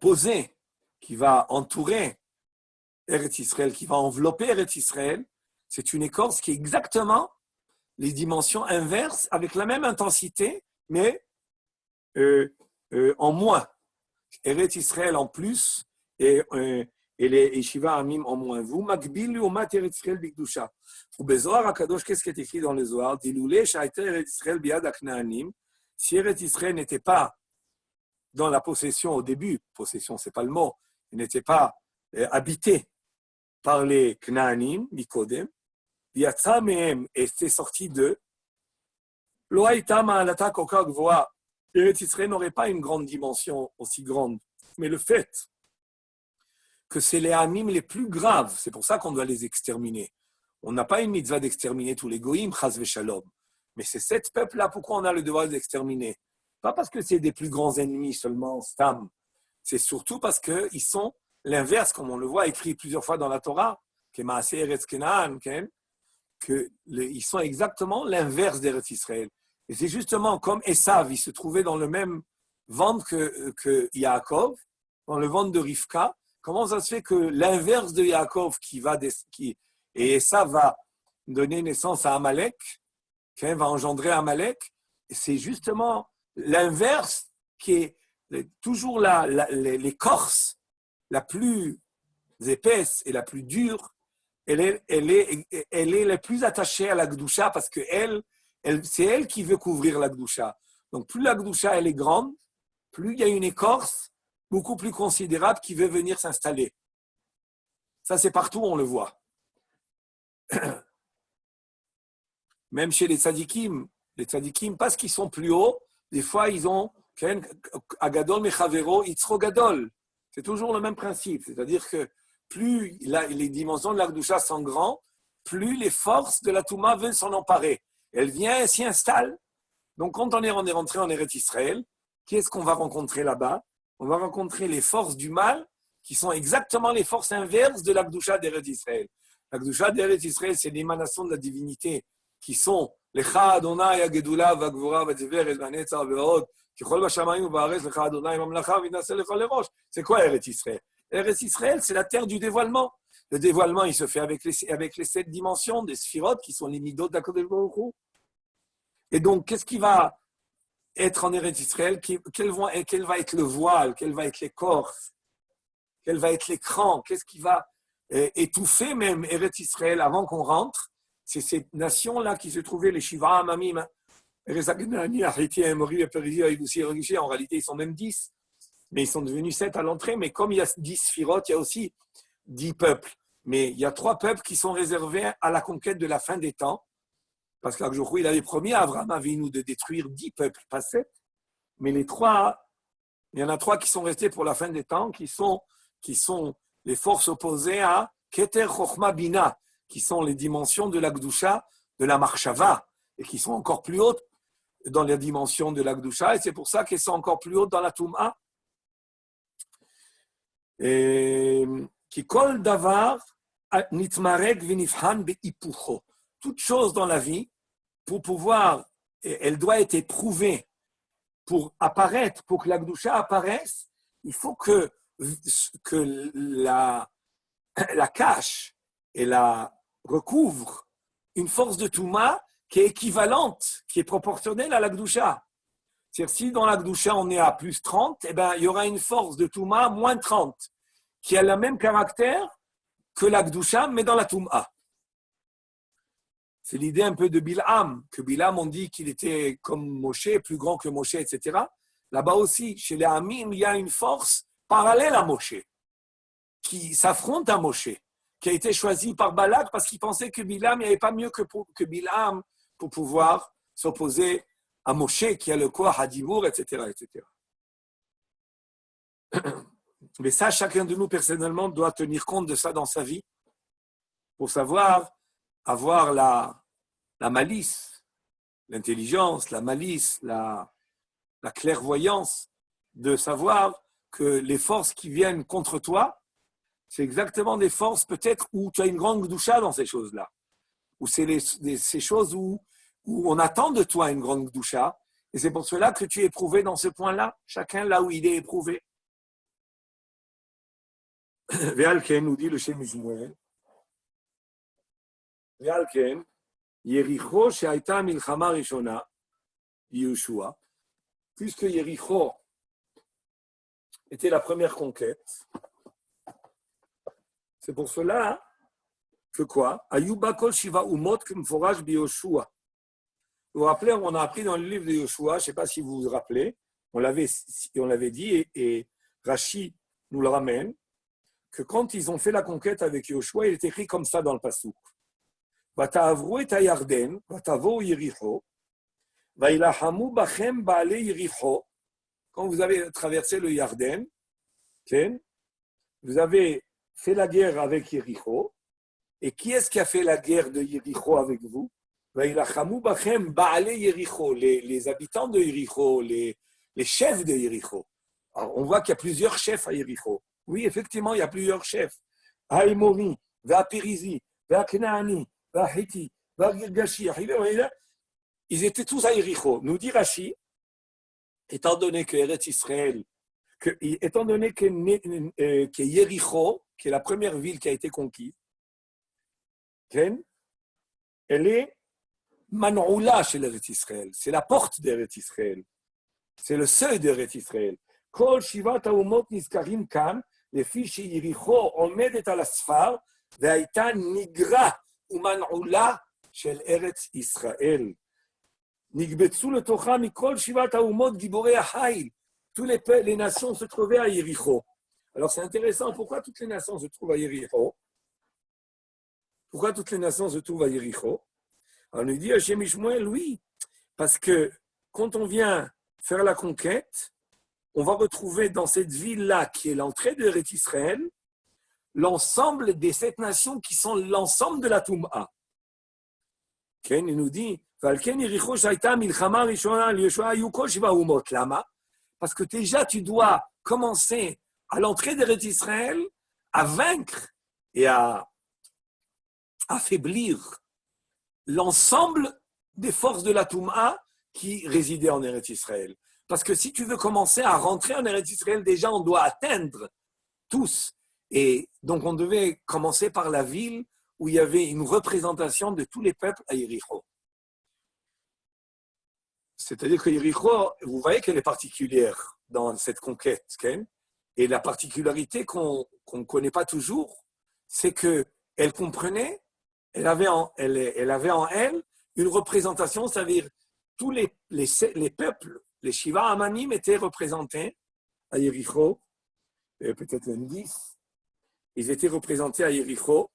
poser, qui va entourer Eretz Israël, qui va envelopper Eretz Israël, c'est une écorce qui est exactement les dimensions inverses, avec la même intensité, mais en moins. Eretz Israël en plus, et les Yeshiva Amim en moins. Vous, Makbil, Umat Eretz Israël Bikdusha. Ou Bezohar HaKadosh, qu'est-ce qui est écrit dans les Zohar? Diloulé, Shaïter Eretz Israël Biad HaKnaanim. Si Eretz Israël n'était pas dans la possession au début, possession, c'est pas le mot, il n'était pas habité par les Knaanim, Mikodem, Yatsa Mehem, et c'est sorti d'eux. Lo Haïta Ma'alata Koka Gvoa. Eretz Israël n'aurait pas une grande dimension aussi grande. Mais le fait que c'est les Hamim les plus graves, c'est pour ça qu'on doit les exterminer. On n'a pas une mitzvah d'exterminer tous les goïms, chas v'shalom. Mais c'est 7 peuples-là, pourquoi on a le devoir d'exterminer? Pas parce que c'est des plus grands ennemis seulement, stam. C'est surtout parce qu'ils sont l'inverse, comme on le voit écrit plusieurs fois dans la Torah, qu'ils sont exactement l'inverse d'Eretz Israël. Et c'est justement comme Esav, il se trouvait dans le même ventre que Yaakov, dans le ventre de Rivka. Comment ça se fait que l'inverse de Yaakov et Esav va donner naissance à Amalek, va engendrer Amalek, et c'est justement l'inverse qui est toujours l'écorce la plus épaisse et la plus dure. Elle est la plus attachée à la Gdusha parce que c'est elle qui veut couvrir la Gdusha. Donc plus la Gdusha elle est grande, plus il y a une écorce beaucoup plus considérable qui veut venir s'installer. Ça, c'est partout, on le voit. Même chez les tzadikim, parce qu'ils sont plus hauts, des fois, ils ont Agadol Mechavero, Itzro Gadol. C'est toujours le même principe. C'est-à-dire que plus les dimensions de la Gdusha sont grandes, plus les forces de la Touma veulent s'en emparer. Elle vient et s'y installe. Donc, quand on est rentré en Eretz Israël, qu'est-ce qu'on va rencontrer là-bas? On va rencontrer les forces du mal qui sont exactement les forces inverses de la Gdusha d'Eretz Israël. La Gdusha d'Eretz Israël, c'est l'émanation de la divinité qui sont Lecha Adonai Agedula Vagvura Vatzever Ezvanetza Veod Kichol Vashamayim Vaaretz Lecha Adonai Mamlacha Vinasel Lechol Lerosh. C'est quoi Eretz Israël? Eretz Israël, c'est la terre du dévoilement. Le dévoilement, il se fait avec les 7 dimensions des sphirotes qui sont les midot d'Akadosh Baruch Hu. Et donc, qu'est-ce qui va être en Eretz Israël? Quel va être le voile? Quel va être l'écorce? Quel va être l'écran? Qu'est-ce qui va étouffer même Eretz Israël avant qu'on rentre? C'est ces nations-là qui se trouvaient, les Shiva Amamim, en réalité, ils sont même 10, mais ils sont devenus 7 à l'entrée. Mais comme il y a 10 sphirotes, il y a aussi 10 peuples. Mais il y a 3 peuples qui sont réservés à la conquête de la fin des temps. Parce qu'Akjouchou, il avait promis à Abraham Avinu de détruire 10 peuples, pas 7. Mais il y en a 3 qui sont restés pour la fin des temps, qui sont les forces opposées à Keter Chochma Bina, qui sont les dimensions de la Gdusha, de la Marshava, et qui sont encore plus hautes dans les dimensions de la Gdusha, et c'est pour ça qu'elles sont encore plus hautes dans la Touma. Qui kol davar nitmarek vinifhan beipucho. Toute chose dans la vie, pour pouvoir, elle doit être éprouvée pour apparaître, pour que la Gdusha apparaisse, il faut que la cache et la recouvre une force de Touma qui est équivalente, qui est proportionnelle à la Gdusha. C'est-à-dire, si dans la Gdusha on est à plus 30, eh ben, il y aura une force de Touma moins 30, qui a le même caractère que la Gdusha, mais dans la Touma. C'est l'idée un peu de Bil'am, que Bil'am, on dit qu'il était comme Moshe, plus grand que Moshe, etc. Là-bas aussi, chez les Hamim, il y a une force parallèle à Moshe, qui s'affronte à Moshe, qui a été choisi par Balak parce qu'il pensait que Bil'am, il n'y avait pas mieux que Bil'am pour pouvoir s'opposer à Moshe, qui a le Koach Hadibour, etc., etc. Mais ça, chacun de nous, personnellement, doit tenir compte de ça dans sa vie pour savoir avoir la malice, l'intelligence, la malice, la clairvoyance de savoir que les forces qui viennent contre toi, c'est exactement des forces peut-être où tu as une grande doucha dans ces choses-là. Ou c'est ces choses où on attend de toi une grande doucha. Et c'est pour cela que tu es éprouvé dans ce point-là, chacun là où il est éprouvé. Ve'alken, nous dit le Shem Shmuel. Ve'alken, Yericho she'aita milchama rishona, Yehoshua. Puisque Yericho était la première conquête, c'est pour cela que quoi? Ayuba kol shiva umot k'mforaj biYehoshua. Vous vous rappelez, on a appris dans le livre de Yehoshua, je ne sais pas si vous vous rappelez, on l'avait dit et Rashi nous le ramène, que quand ils ont fait la conquête avec Yehoshua, il est écrit comme ça dans le Passouk. Vata'avru et Yarden, vatavo Yericho, vailahamu bachem baale Yericho. Quand vous avez traversé le Yarden, vous avez fait la guerre avec Yericho. Et qui est-ce qui a fait la guerre de Yericho avec vous? Les habitants de Yericho, les chefs de Yericho. Alors, on voit qu'il y a plusieurs chefs à Yericho. Oui, effectivement, il y a plusieurs chefs. Haïmori, Vapirizi, Vaknaani, Vahiti, Vagirgashi, ils étaient tous à Yericho. Nous dit Rashi, étant donné que Eretz Israël, étant donné que Yericho, qui est la première ville qui a été conquise, elle est Manoula chez l'Eretz Israël. C'est la porte d'Eretz Israël. C'est le seuil d'Eretz Israël. Kol shivat haumot nizkarim kan, lefi sheyericho omedet al asfar, ve'ayta nigra umanoula shel Eretz Israël. Nigbetsu letocha mikol shivat haumot giborei haïl. Toutes les nations se trouvaient à Yericho. Alors c'est intéressant, pourquoi toutes les nations se trouvent à Yericho? Pourquoi toutes les nations se trouvent à Yericho? On nous dit à Shem Shmuel, oui, parce que quand on vient faire la conquête, on va retrouver dans cette ville-là, qui est l'entrée de Eretz Israël, l'ensemble des 7 nations qui sont l'ensemble de la Toum'a. Il nous dit, parce que déjà tu dois commencer à l'entrée d'Eretz Israël à vaincre et à affaiblir l'ensemble des forces de la Toum'a qui résidaient en Eretz Israël. Parce que si tu veux commencer à rentrer en Eretz Israël, déjà on doit atteindre tous. Et donc on devait commencer par la ville où il y avait une représentation de tous les peuples à Yericho. C'est-à-dire que Yericho, vous voyez qu'elle est particulière dans cette conquête. Et la particularité qu'on ne connaît pas toujours, c'est qu'elle comprenait, elle avait en elle une représentation, c'est-à-dire tous les peuples, les Shiva Amanim étaient représentés à Yericho, peut-être même 10. Ils étaient représentés à Yericho.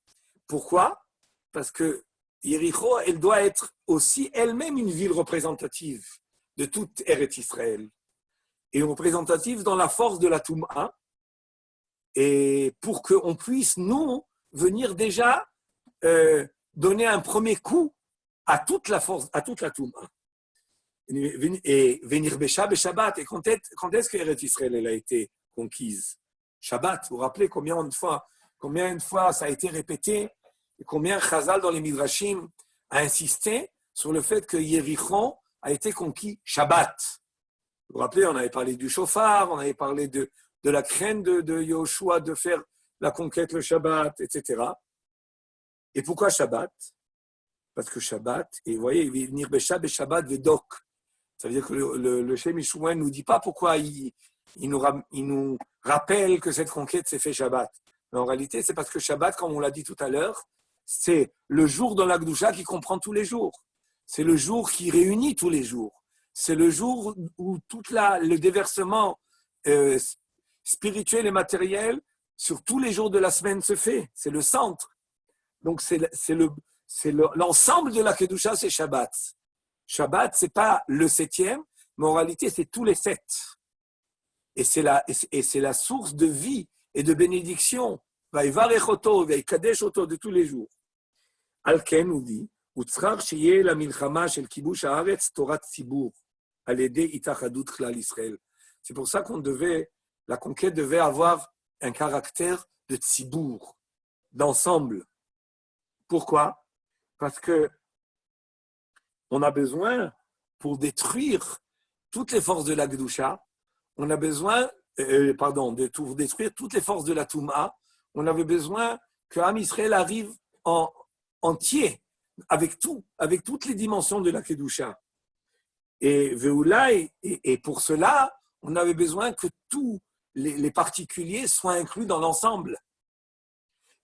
Pourquoi? Parce que Yericho, elle doit être aussi elle-même une ville représentative de toute Eretz Israël. Et représentative dans la force de la Toum'a. Et pour qu'on puisse, nous, venir déjà donner un premier coup à toute la force, à toute la Toum'a. Et venir Bécha, Shabbat. Et quand est-ce que Eretz Israël elle a été conquise? Shabbat. Vous vous rappelez combien de fois ça a été répété et combien Chazal dans les Midrashim a insisté sur le fait que Yericho a été conquis Shabbat. Vous vous rappelez, on avait parlé du chauffard, on avait parlé de la crainte de Yehoshua de faire la conquête le Shabbat, etc. Et pourquoi Shabbat? Parce que Shabbat, et vous voyez, venir Bécha, Shabbat, Vedok. Ça veut dire que le Shem Shmuel ne nous dit pas pourquoi il nous rappelle que cette conquête s'est fait Shabbat. Mais en réalité, c'est parce que Shabbat, comme on l'a dit tout à l'heure, c'est le jour dans la Gdusha qui comprend tous les jours. C'est le jour qui réunit tous les jours. C'est le jour où tout le déversement spirituel et matériel sur tous les jours de la semaine se fait. C'est le centre. Donc, c'est l'ensemble de la Kedusha, c'est Shabbat. Shabbat, c'est pas le 7e, mais en réalité, c'est tous les 7. Et c'est la source de vie et de bénédiction, vaïvarech oto, vaïkadesh oto de tous les jours. Alken nous dit, Utzrar shiye la milchama shel kibush haaretz Torat Tzibur, al yedei itachadut klal Israël. C'est pour ça la conquête devait avoir un caractère de tzibur, d'ensemble. Pourquoi? Parce que on a besoin, pour détruire toutes les forces de la Kedusha, on a besoin, pour détruire toutes les forces de la Touma, on avait besoin que Am Israël arrive en entier, avec toutes les dimensions de la Kedusha. Et pour cela, on avait besoin que tous les particuliers soient inclus dans l'ensemble.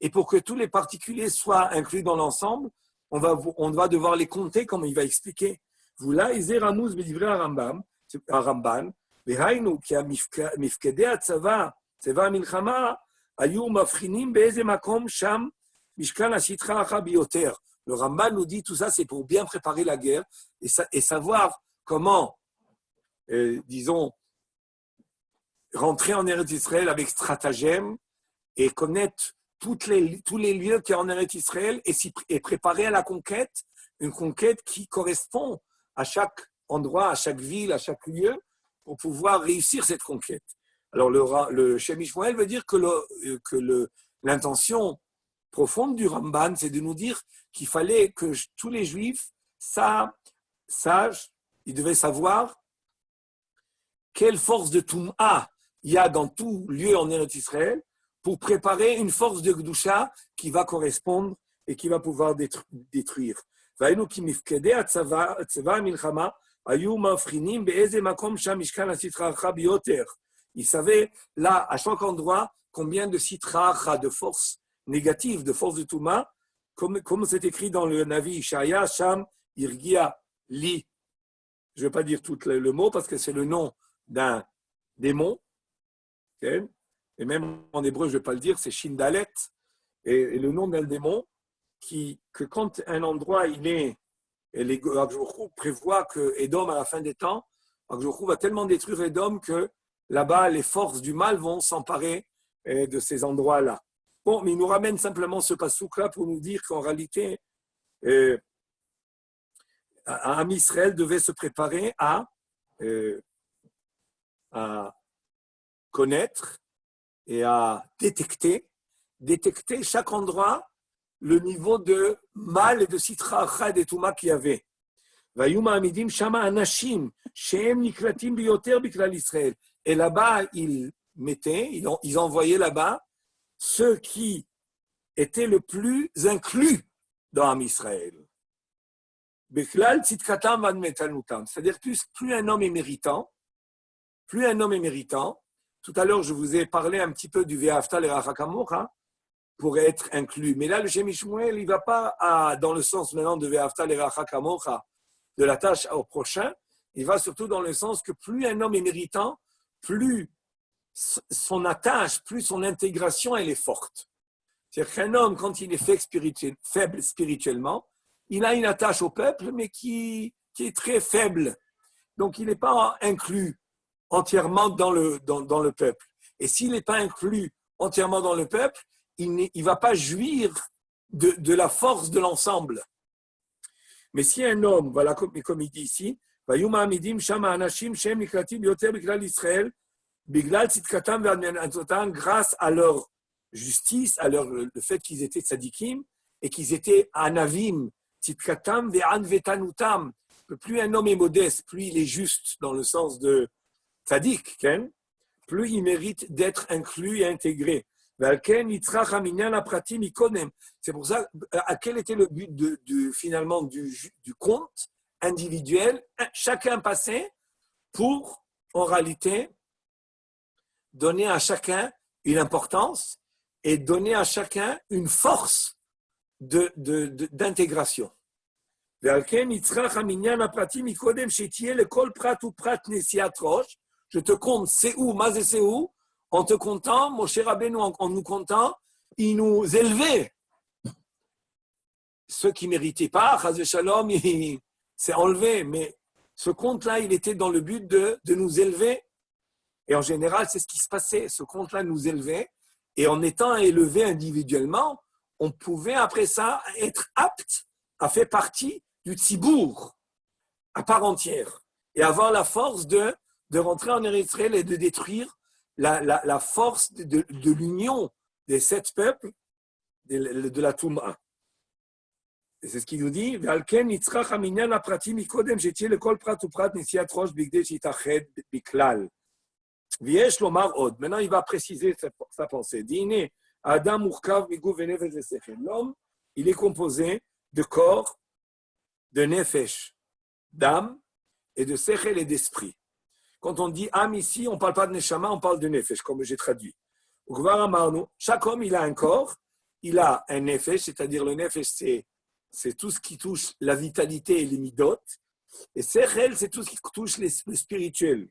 Et pour que tous les particuliers soient inclus dans l'ensemble, on va devoir les compter, comme il va expliquer. Voula izer ramuz bedivre Ramban, vehainu ki mifkedei hatzava, tzeva milchama, ayu mafchinim be'eze makom sham mishkan hashitra acha biyoter. Le Ramban nous dit tout ça, c'est pour bien préparer la guerre et savoir comment, rentrer en Eretz Israël avec stratagème et connaître tous les lieux qu'il y a en Eretz Israël et préparer à la conquête, une conquête qui correspond à chaque endroit, à chaque ville, à chaque lieu, pour pouvoir réussir cette conquête. Alors le Shem Ishmael veut dire que l'intention profonde du Ramban, c'est de nous dire qu'il fallait que tous les Juifs sachent, ils devaient savoir quelle force de Toum'a il y a dans tout lieu en Eretz Israël pour préparer une force de Kedusha qui va correspondre et qui va pouvoir détruire. Il savait là, à chaque endroit, combien de sitra de force négative, de force de Touma, comme c'est écrit dans le Navi Ishaya, Sham, Irgia, Li. Je ne vais pas dire tout le mot parce que c'est le nom d'un démon. Okay? Et même en hébreu, je ne vais pas le dire, c'est Shindalet. Et le nom d'un démon que quand un endroit il est, et les Akjouchou prévoit que Édom, à la fin des temps, Akjouchou va tellement détruire Édom que là-bas, les forces du mal vont s'emparer de ces endroits-là. Bon, mais il nous ramène simplement ce passouk-là pour nous dire qu'en réalité, Am Israël devait se préparer à connaître et à détecter chaque endroit le niveau de mal et de sitra achad et touma qu'il y avait. Et là-bas, ils envoyaient là-bas ceux qui étaient le plus inclus dans Am Israël. C'est-à-dire plus un homme est méritant, tout à l'heure je vous ai parlé un petit peu du Ve'ahavta l'Erecha kamocha pour être inclus. Mais là, le Shem Ishmael, il ne va pas dans le sens maintenant de Ve'ahavta l'Erecha kamocha, de la tâche au prochain, il va surtout dans le sens que plus un homme est méritant, plus son attache, plus son intégration, elle est forte. C'est-à-dire qu'un homme, quand il est faible spirituellement, il a une attache au peuple, mais qui est très faible. Donc, il n'est pas inclus entièrement dans le peuple. Et s'il n'est pas inclus entièrement dans le peuple, il ne va pas jouir de la force de l'ensemble. Mais si un homme, voilà comme il dit ici, grâce à leur justice, le fait qu'ils étaient tzadikim et qu'ils étaient anavim, tzidkatam ve'an vetanutam. Plus un homme est modeste, plus il est juste dans le sens de tzadik, plus il mérite d'être inclus et intégré. C'est pour ça, quel était le but finalement du compte individuel? Chacun passait pour, en réalité, donner à chacun une importance et donner à chacun une force d'intégration. Je te compte, c'est où, Mazé, c'est où? En te comptant, Moshe Rabbeinu, en nous comptant, il nous élevait. Ceux qui ne méritaient pas, Chaz Shalom, il s'est enlevé. Mais ce compte-là, il était dans le but de nous élever. Et en général, c'est ce qui se passait. Ce compte-là nous élevait. Et en étant élevé individuellement, on pouvait après ça être apte à faire partie du tzibour à part entière et avoir la force de rentrer en Israël et de détruire la force de l'union des 7 peuples de la Touma. Et c'est ce qu'il nous dit. Maintenant, il va préciser sa pensée. L'homme, il est composé de corps, de nefesh, d'âme, et de sechel et d'esprit. Quand on dit âme ici, on ne parle pas de neshama, on parle de nefesh, comme j'ai traduit. Chaque homme, il a un corps, il a un nefesh, c'est-à-dire le nefesh, c'est tout ce qui touche la vitalité et les midot, et sechel, c'est tout ce qui touche le spirituel.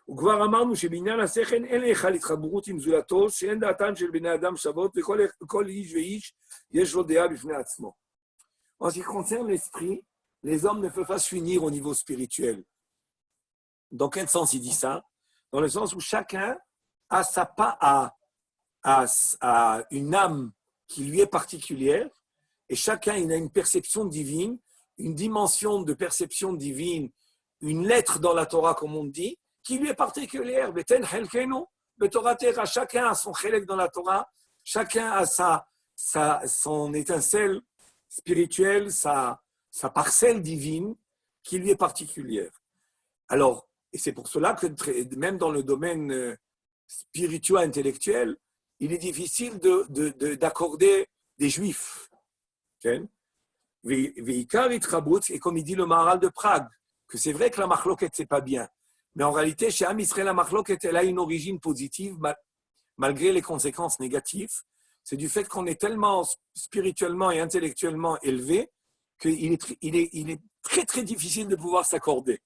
וכבר אמרנו שבעניין השכל אין להיכל התחברות עם זולתו, שאין דעתם של בני אדם שוות, וכל איש ואיש יש לו דעה בפני עצמו. En ce qui concerne l'esprit, les hommes ne peuvent pas s'unir au niveau spirituel. Dans quel sens il dit ça? Dans le sens où chacun a une âme qui lui est particulière, et chacun il a une perception divine, une dimension de perception divine, une lettre dans la Torah, comme on dit, qui lui est particulière. Chacun a son chelek dans la Torah, chacun a son étincelle spirituelle, sa parcelle divine qui lui est particulière. Alors, et c'est pour cela que même dans le domaine spirituel-intellectuel, il est difficile d'accorder des juifs. Okay? Et comme il dit le Maharal de Prague, que c'est vrai que la machloket, c'est pas bien. Mais en réalité, chez Am Israël, la machloket, elle a une origine positive, malgré les conséquences négatives. C'est du fait qu'on est tellement spirituellement et intellectuellement élevé qu'il est très, très difficile de pouvoir s'accorder.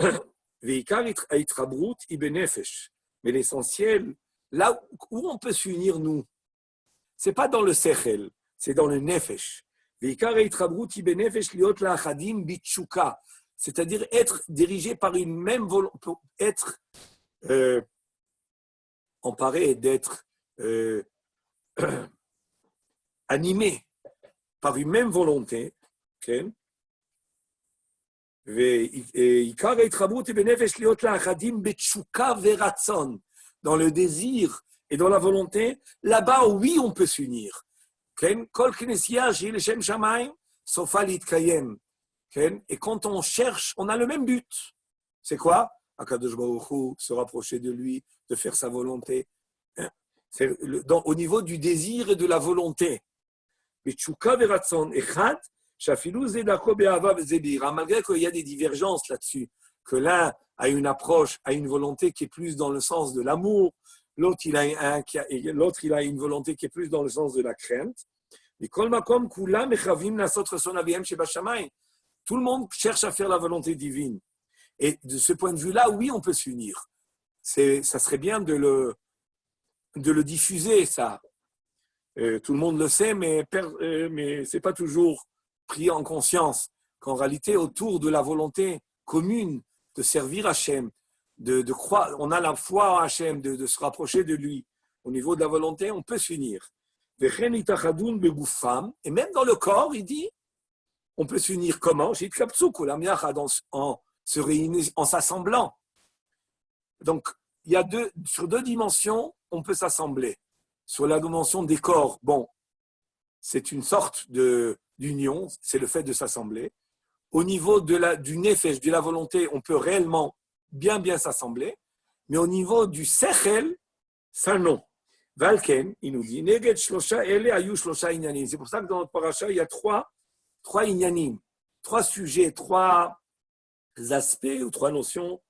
Mais l'essentiel, là où on peut s'unir, nous, ce n'est pas dans le sechel, c'est dans le nefesh. C'est-à-dire être dirigé par une même volonté, être emparé d'être animé par une même volonté. Okay? Dans le désir et dans la volonté, là-bas, oui, on peut s'unir. Et quand on cherche, on a le même but. C'est quoi? Akadosh Baruch Hu, se rapprocher de lui, de faire sa volonté. C'est au niveau du désir et de la volonté. Malgré qu'il y a des divergences là-dessus, que l'un a une approche, a une volonté qui est plus dans le sens de l'amour, l'autre il a une volonté qui est plus dans le sens de la crainte. Tout le monde cherche à faire la volonté divine. Et de ce point de vue-là, oui, on peut s'unir. Ça serait bien de le diffuser, ça. Tout le monde le sait, mais ce n'est pas toujours pris en conscience qu'en réalité, autour de la volonté commune de servir Hachem, de croire, on a la foi en Hachem, de se rapprocher de lui. Au niveau de la volonté, on peut s'unir. Et même dans le corps, il dit, on peut s'unir comment? En s'assemblant. Donc, il y a sur 2 dimensions, on peut s'assembler. Sur la dimension des corps, bon, c'est une sorte d'union, c'est le fait de s'assembler. Au niveau du nefesh, de la volonté, on peut réellement bien s'assembler. Mais au niveau du sechel, ça non. Valken, il nous dit, c'est pour ça que dans notre paracha, il y a 3 inyanim, 3 sujets, 3 aspects ou 3 notions.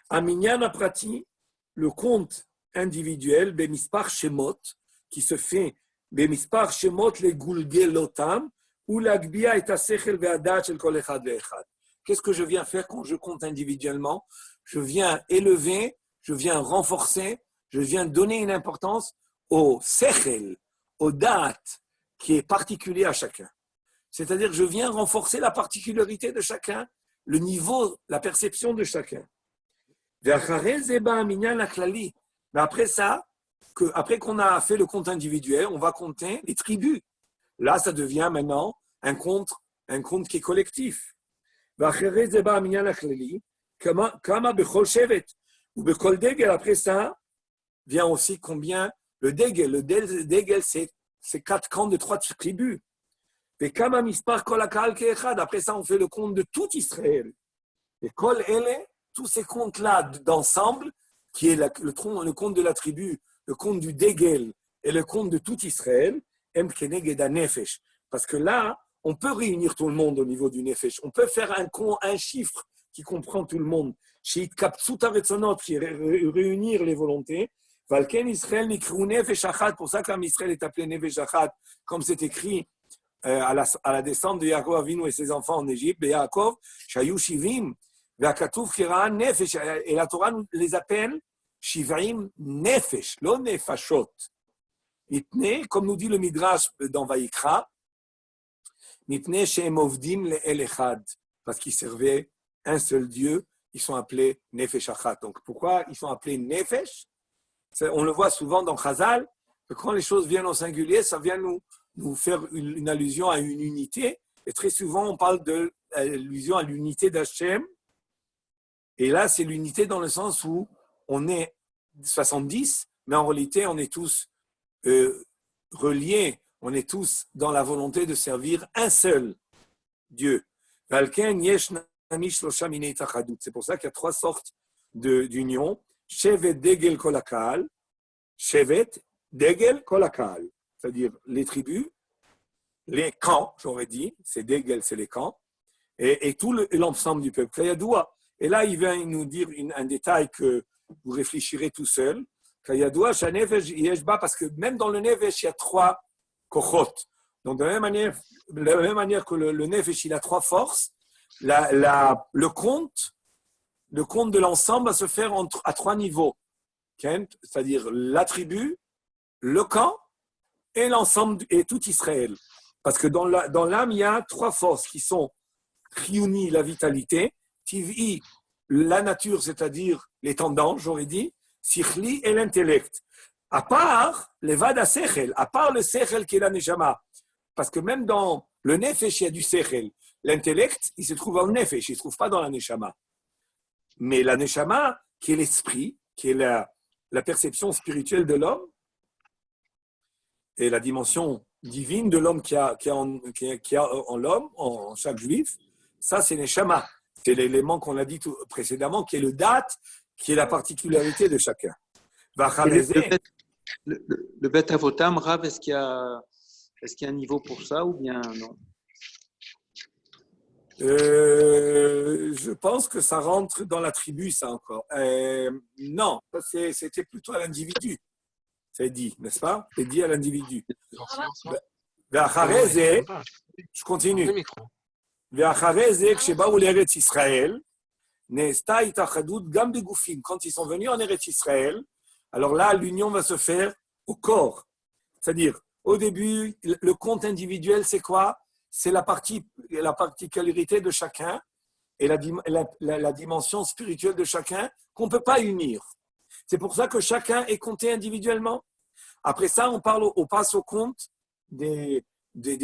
Aminyan aprati, le compte individuel, bemispar shemot, qui se fait bemispar shemot le gulgelotam, ou l'agbia et asechel ve'adat shel kol echad ve'echad. Qu'est-ce que je viens faire quand je compte individuellement? Je viens élever, je viens renforcer, je viens donner une importance au sechel, au dat, qui est particulier à chacun. C'est-à-dire, je viens renforcer la particularité de chacun, le niveau, la perception de chacun. Mais après ça, qu'après qu'on a fait le compte individuel, on va compter les tribus. Là, ça devient maintenant un compte qui est collectif. Après ça, vient aussi combien le dégel. Le dégel, c'est 4 camps de 3 tribus. Après ça, on fait le compte de tout Israël. Et kol ele, tous ces comptes-là d'ensemble, qui est le compte de la tribu, le compte du dégel et le compte de tout Israël, parce que là, on peut réunir tout le monde au niveau du nefesh. On peut faire un chiffre qui comprend tout le monde. Qui réunir les volontés. Valken Israël nikru nefesh achat. Pour ça que Israël est appelé nefesh achat, comme c'est écrit à la descente de Yaakov Avinu et ses enfants en Égypte. Yaakov, shayu shivim, ve'akatuv kira nefesh. Et la Torah les appelle shivim nefesh, lo nefashot. Comme nous dit le Midrash dans Vaïkra, parce qu'ils servaient un seul Dieu, ils sont appelés Nefesh Achat. Donc pourquoi ils sont appelés Nefesh? On le voit souvent dans Chazal, que quand les choses viennent au singulier, ça vient nous faire une allusion à une unité. Et très souvent, on parle de l'allusion à l'unité d'Hachem. Et là, c'est l'unité dans le sens où on est 70, mais en réalité, on est tous reliés, on est tous dans la volonté de servir un seul Dieu. C'est pour ça qu'il y a 3 sortes d'union. Shevet, Degel, Kolakal. Shevet, Degel, Kolakal. C'est-à-dire les tribus, les camps, j'aurais dit, c'est Degel, c'est les camps, et tout l'ensemble du peuple. Et là, il vient nous dire un détail que vous réfléchirez tout seul. Parce que même dans le Nefesh, il y a 3 kochot. Donc, de la même manière que le Nefesh, il a 3 forces, le compte de l'ensemble va se faire à 3 niveaux. C'est-à-dire la tribu, le camp et l'ensemble, et tout Israël. Parce que dans l'âme, il y a 3 forces qui sont Chiyuni, la vitalité, Tiv'i, la nature, c'est-à-dire les tendances, j'aurais dit, Sichli et l'intellect. À part les Vada Sechel, à part le Sechel qui est la Neshama. Parce que même dans le Nefesh, il y a du Sechel. L'intellect, il se trouve en Nefesh, il ne se trouve pas dans la Neshama. Mais la Neshama, qui est l'esprit, qui est la perception spirituelle de l'homme, et la dimension divine de l'homme qui a en l'homme, en chaque juif, ça c'est Neshama. C'est l'élément qu'on a dit précédemment, qui est le date, qui est la particularité de chacun. Le Bet Avotam, Rav, est-ce qu'il y a un niveau pour ça ou bien non? Je pense que ça rentre dans la tribu, ça encore. Non, c'était plutôt à l'individu. C'est dit, n'est-ce pas? C'est dit à l'individu. Je continue. Quand ils sont venus en Eretz Israël, alors là, l'union va se faire au corps. C'est-à-dire, au début, le compte individuel, c'est quoi? C'est la particularité de chacun et la dimension spirituelle de chacun qu'on ne peut pas unir. C'est pour ça que chacun est compté individuellement. Après ça, on passe au compte des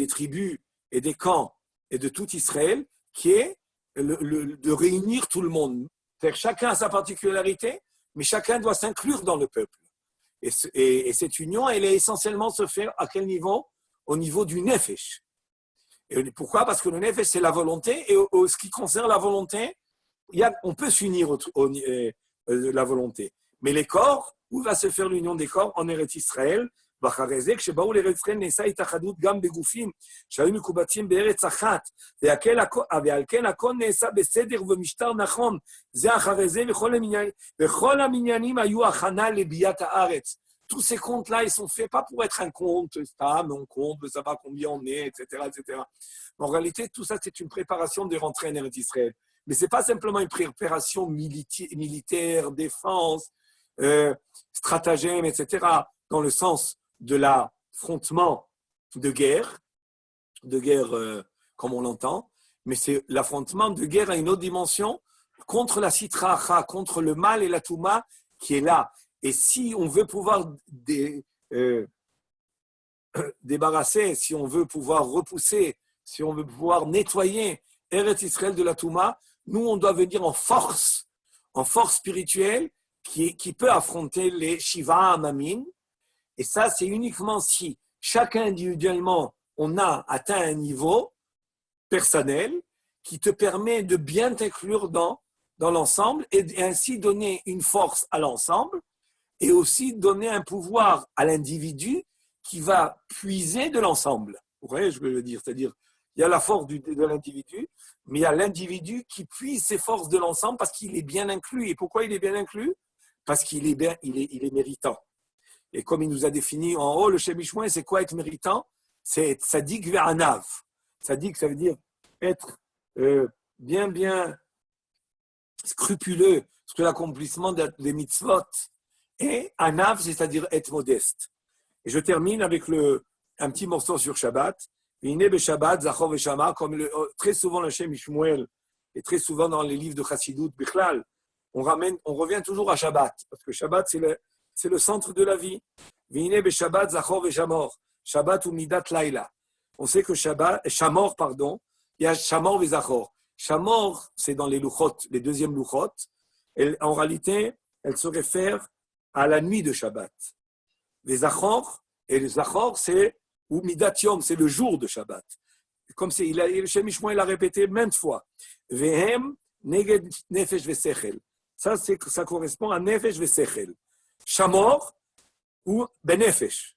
tribus et des camps et de tout Israël, qui est de réunir tout le monde. C'est-à-dire chacun a sa particularité, mais chacun doit s'inclure dans le peuple. Et cette union, elle est essentiellement se faire à quel niveau? Au niveau du nefesh. Et pourquoi? Parce que le nefesh, c'est la volonté, et ce qui concerne la volonté, on peut s'unir la volonté. Mais les corps, où va se faire l'union des corps? En Eretz Israël. ואחרי זה, כשבאו לארץ ישראל נעשה התאחדות גם בגופים שהיו מקובצים בארץ אחת, ועל כן הכל נעשה בסדר ובמשטר נכון. זה אחרי זה, וכל המניינים היו הכנה לביאת הארץ. Tous ces comptes-là, ils sont faits pas pour être un compte, mais on compte, ça va combien on est, etc., etc. En réalité, tout ça, c'est une préparation de rentrer en Eretz Israël. Mais ce n'est pas simplement une préparation militaire, défense, stratagème, etc., dans le sens de l'affrontement de guerre comme on l'entend, mais c'est l'affrontement de guerre à une autre dimension contre la sitra acha, contre le mal et la touma qui est là. Et si on veut pouvoir débarrasser, si on veut pouvoir repousser, si on veut pouvoir nettoyer Eretz Israël de la Touma, nous, on doit venir en force spirituelle qui peut affronter les Shiva Amamin. Et ça, c'est uniquement si chacun individuellement, on a atteint un niveau personnel qui te permet de bien t'inclure dans l'ensemble et ainsi donner une force à l'ensemble et aussi donner un pouvoir à l'individu qui va puiser de l'ensemble. Vous voyez, je veux le dire, c'est-à-dire, il y a la force de l'individu, mais il y a l'individu qui puise ses forces de l'ensemble parce qu'il est bien inclus. Et pourquoi il est bien inclus? Parce qu'il est, il est méritant. Et comme il nous a défini en haut, le Shem Mishmoun, c'est quoi être méritant? C'est être sadik ve'anav. Sadik, ça veut dire être bien scrupuleux sur l'accomplissement des mitzvot. Et anav, c'est-à-dire être modeste. Et je termine avec un petit morceau sur Shabbat. Shabbat, Zachor et Shama, comme très souvent le Shem Mishmuel, et très souvent dans les livres de Chassidut, Bichlal, on revient toujours à Shabbat, parce que Shabbat, c'est le centre de la vie. Shabbat, Zachor et Shamor. Shabbat ou Midat Laila. On sait que Shamor, pardon, il y a Shamor et Zachor. Shamor, c'est dans les Luchot, les deuxièmes Luchot. En réalité, elle se réfère à la nuit de Shabbat. Les Zachor, et le Zachor, c'est ou Midat Yom, c'est le jour de Shabbat. Comme le Shem Mishmoun l'a répété maintes fois. Vehem neged nefesh vesechel. Ça correspond à nefesh vesechel. Shamor ou benefesh.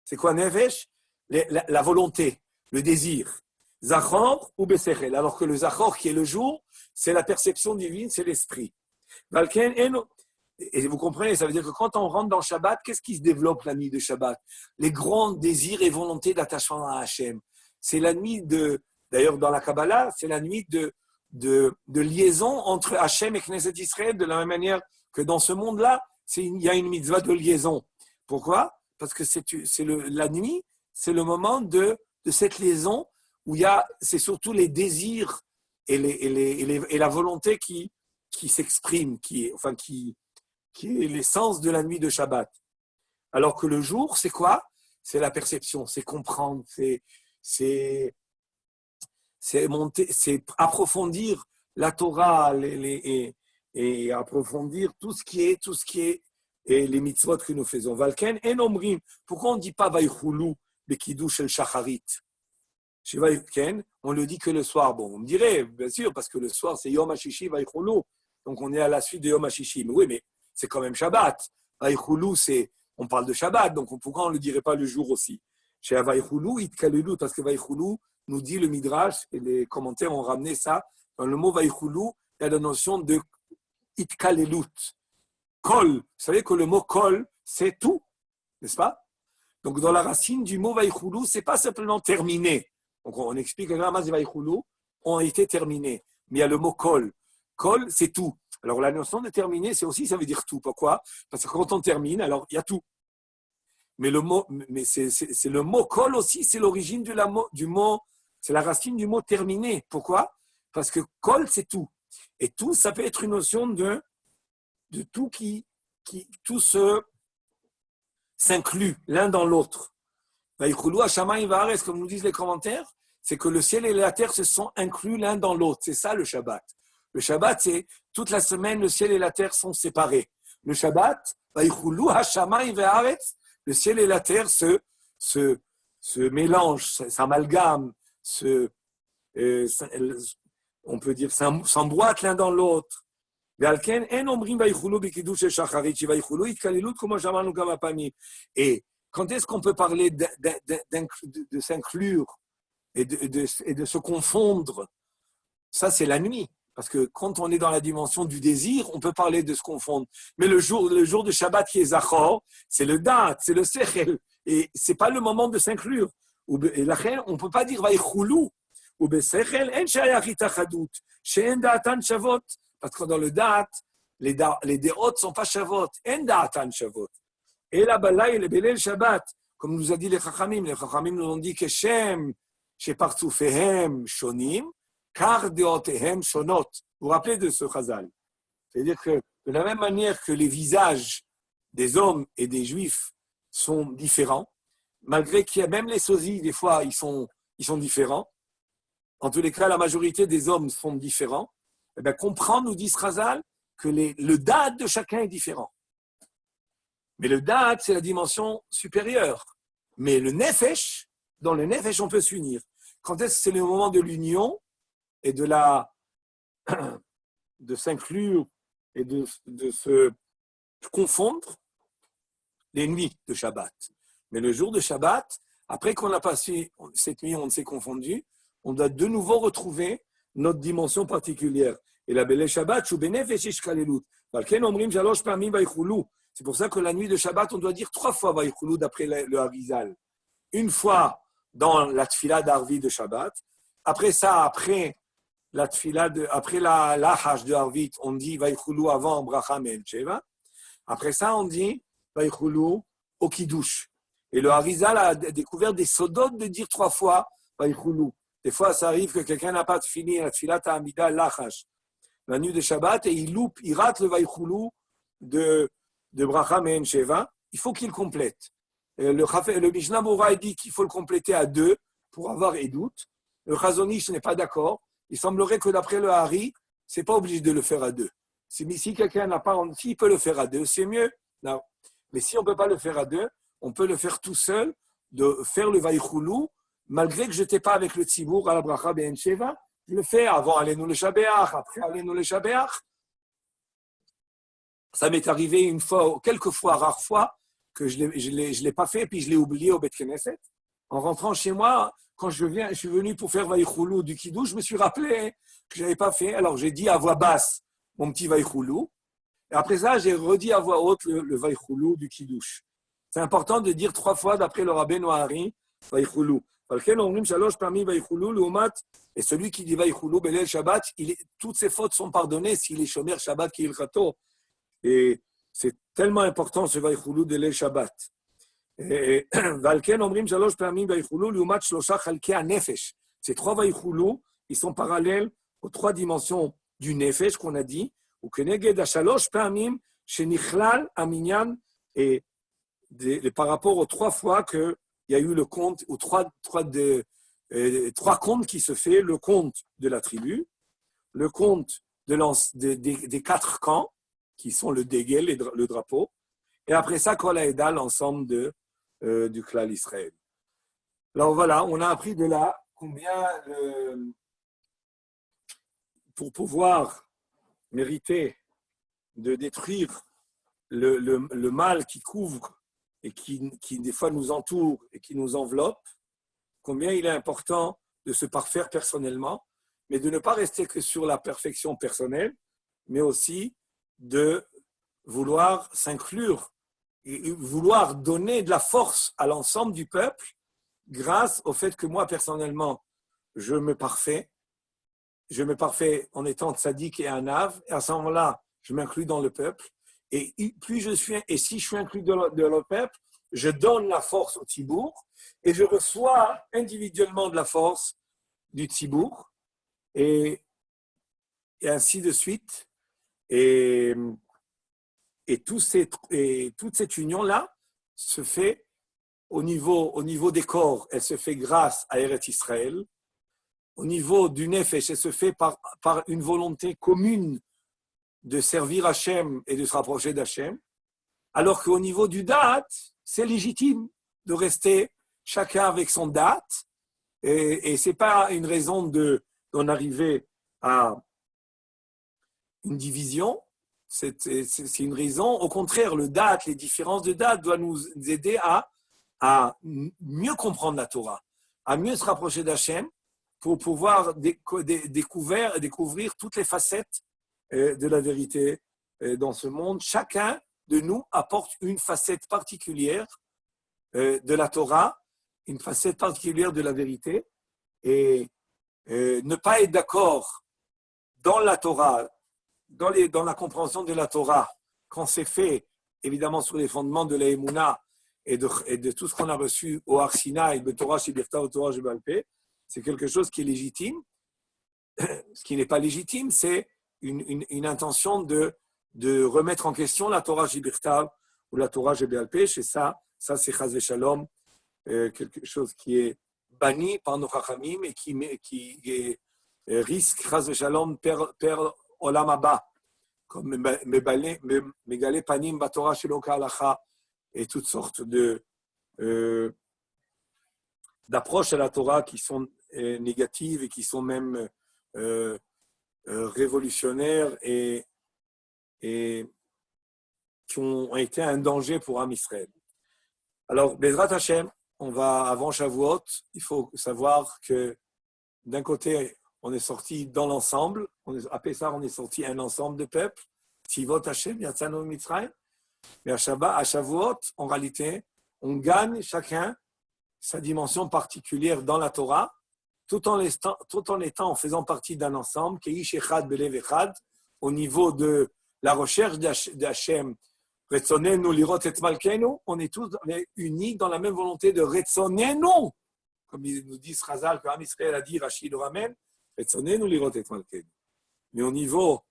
C'est quoi nefesh? La volonté, le désir. Zachor ou besechel. Alors que le Zachor, qui est le jour, c'est la perception divine, c'est l'esprit. Et vous comprenez, ça veut dire que quand on rentre dans Shabbat, qu'est-ce qui se développe la nuit de Shabbat? Les grands désirs et volontés d'attachement à Hachem. C'est la nuit d'ailleurs dans la Kabbalah, c'est la nuit de liaison entre Hachem et Knesset Israël, de la même manière que dans ce monde-là, il y a une mitzvah de liaison. Pourquoi? Parce que la nuit, c'est le moment de cette liaison où c'est surtout les désirs et la volonté qui s'expriment, qui est l'essence de la nuit de Shabbat. Alors que le jour, c'est quoi? C'est la perception, c'est comprendre, c'est monter, c'est approfondir la Torah et approfondir tout ce qui est et les mitzvot que nous faisons. Valken en omrim. Pourquoi on ne dit pas vaïchoulou le kiddush el shacharit? Chez Valken, on le dit que le soir. Bon, on me dirait, bien sûr, parce que le soir, c'est Yom HaShishi vaïchoulou. Donc on est à la suite de Yom HaShishi. Mais oui, mais c'est quand même Shabbat. Vaïchoulou, on parle de Shabbat, donc pourquoi on ne le dirait pas le jour aussi? Chez Vaïchoulou, Itkalelu, parce que Vaïchoulou nous dit le Midrash, et les commentaires ont ramené ça. Dans le mot Vaïchoulou, il y a la notion de Itkalelut. Kol, vous savez que le mot kol, c'est tout, n'est-ce pas? Donc dans la racine du mot Vaïchoulou, ce n'est pas simplement terminé. Donc on explique que les ramas de Vaïchoulou ont été terminés. Mais il y a le mot kol. Kol, c'est tout. Alors la notion de terminer, ça veut dire tout. Pourquoi? Parce que quand on termine, alors il y a tout. Mais c'est le mot kol aussi, c'est l'origine du mot, c'est la racine du mot terminer. Pourquoi? Parce que kol, c'est tout. Et tout, ça peut être une notion de tout tout s'inclut l'un dans l'autre. Vaïchoulou Hashamayim va'aretz, comme nous disent les commentaires, c'est que le ciel et la terre se sont inclus l'un dans l'autre. C'est ça le Shabbat. Le Shabbat, c'est toute la semaine, le ciel et la terre sont séparés. Le Shabbat, Vaïchoulou Hashamayim va'aretz, le ciel et la terre se mélangent, s'amalgament, on peut dire s'emboîtent l'un dans l'autre. Et quand est-ce qu'on peut parler de s'inclure et de se confondre? Ça, c'est la nuit. Parce que quand on est dans la dimension du désir, on peut parler de se confondre. Mais le jour de Shabbat qui est Zachor, c'est le Dat, c'est le Sechel. Et ce n'est pas le moment de s'inclure. Et là, on ne peut pas dire Vaïchoulou. Ou Besechel, en shayach itachadut, she'en da'atan shavot. Parce que dans le Dat, les déot ne sont pas Shavot. En da'atan shavot. Et là, balay, le Belel Shabbat, comme nous a dit les Chachamim nous ont dit que Shem, shepartzufehem shonim, car deotehem shonot. Vous vous rappelez de ce chazal? C'est-à-dire que de la même manière que les visages des hommes et des juifs sont différents, malgré qu'il y a même les sosies, des fois, ils sont différents. En tous les cas, la majorité des hommes sont différents. Eh bien, comprends, nous dit Srazal, que le date de chacun est différent. Mais le date, c'est la dimension supérieure. Mais le nefesh, dans le nefesh, on peut s'unir. Quand est-ce que c'est le moment de l'union et de s'inclure et de se confondre? Les nuits de Shabbat. Mais le jour de Shabbat, après qu'on a passé cette nuit, on s'est confondu, on doit de nouveau retrouver notre dimension particulière. Et la belle Shabbat, c'est pour ça que la nuit de Shabbat, on doit dire 3 fois Vaïchoulou d'après le Harizal. Une fois dans la tfila d'Arvi de Shabbat. Après ça, après la Hajj de Arvit, on dit Vaïchoulou avant Bracha Me'el-Sheva. Après ça, on dit Vaïchoulou au Kiddush. Et le Harizal a découvert des sodotes de dire 3 fois Vaïchoulou. Des fois, ça arrive que quelqu'un n'a pas fini la tfila ta'amida l'Achash, la nuit de Shabbat, et il rate le Vaïchoulou de Bracha Me'en Sheva. Il faut qu'il complète. Le Mishnah Moura dit qu'il faut le compléter à 2 pour avoir Edout. Le Chazon Ish n'est pas d'accord. Il semblerait que d'après le Hari, c'est pas obligé de le faire à 2. Si quelqu'un n'a pas, s'il peut le faire à 2, c'est mieux. Non. Mais si on ne peut pas le faire à 2, on peut le faire tout seul, de faire le Vaïchoulou, malgré que je n'étais pas avec le Tzibour à la Bracha Ben Sheva. Je le fais avant Alenu le Shabeach, après Alenu le Shabeach. Ça m'est arrivé une fois, quelques fois, rares fois, que je l'ai pas fait, puis je l'ai oublié au Bet Knesset. En rentrant chez moi, quand je suis venu pour faire Vaïchoulou du Kiddush, je me suis rappelé que je n'avais pas fait. Alors j'ai dit à voix basse mon petit Vaïchoulou. Et après ça, j'ai redit à voix haute le Vaïchoulou du Kiddush. C'est important de dire 3 fois d'après le Rabbeinu Hari, Vaïchoulou. Et celui qui dit Vaïchoulou, Belel Shabbat, toutes ses fautes sont pardonnées s'il est Shomer Shabbat qui il Chato. Et c'est tellement important ce Vaïchoulou de l'El Shabbat. Ces 3 Vaïchoulou, ils sont parallèles aux 3 dimensions du Nefesh qu'on a dit, et par rapport aux 3 fois qu'il y a eu le compte, ou 3 comptes qui se fait, le compte de la tribu, le compte des 4 camps, qui sont le dégel, le drapeau, et après ça, Kol Haïda, l'ensemble du Klal Israël. Alors voilà, on a appris de là combien, pour pouvoir mériter de détruire le mal qui couvre et qui des fois nous entoure et qui nous enveloppe, combien il est important de se parfaire personnellement, mais de ne pas rester que sur la perfection personnelle, mais aussi de vouloir s'inclure et vouloir donner de la force à l'ensemble du peuple grâce au fait que moi, personnellement, je me parfais en étant tzaddik et anav, et à ce moment-là, je m'inclus dans le peuple. Et si je suis inclus dans le peuple, je donne la force au Tzibour et je reçois individuellement de la force du Tzibour et ainsi de suite. Et toute cette union-là se fait au niveau des corps, elle se fait grâce à Eretz Israël. Au niveau du Nefesh, elle se fait par une volonté commune de servir Hachem et de se rapprocher d'Hachem. Alors qu'au niveau du date, c'est légitime de rester chacun avec son date. Et ce n'est pas une raison d'en arriver à une division. C'est une raison, au contraire, le date, les différences de date doivent nous aider à mieux comprendre la Torah, à mieux se rapprocher d'Hachem pour pouvoir découvrir toutes les facettes de la vérité dans ce monde. Chacun de nous apporte une facette particulière de la Torah, une facette particulière de la vérité, et ne pas être d'accord dans la Torah, dans la compréhension de la Torah, quand c'est fait, évidemment, sur les fondements de la Emouna et de tout ce qu'on a reçu au Har Sinaï, de Torah Shebirta au Torah Sheba'al Peh, c'est quelque chose qui est légitime. Ce qui n'est pas légitime, c'est une intention de remettre en question la Torah Shebirta ou la Torah Jebel Pech, et ça c'est Chaz Veshalom, quelque chose qui est banni par nos Chachamim et qui risque Chaz Veshalom per Olam Haba, comme Megale Panim Batorah Shelo K'Halacha et toutes sortes d'approches à la Torah qui sont négatives et qui sont même révolutionnaires et qui ont été un danger pour Am Israël. Alors, Bezrat Hashem, on va avant Shavuot, il faut savoir que d'un côté, on est sorti dans l'ensemble, à Pessah, on est sorti un ensemble de peuples, Tivot Hashem, Yatzanu Mitzrayim, mais à Shavuot, en réalité, on gagne chacun sa dimension particulière dans la Torah, tout en étant en faisant partie d'un ensemble, Keish Echad Belev Echad, au niveau de la recherche d'Hachem, Retzonenu lirot et malkenu, on est tous unis dans la même volonté de Retzonenu, comme nous dit Chazal, que Am Israël a dit, Rashi le ramène, Retzonenu lirot et malkenu. Mais au niveau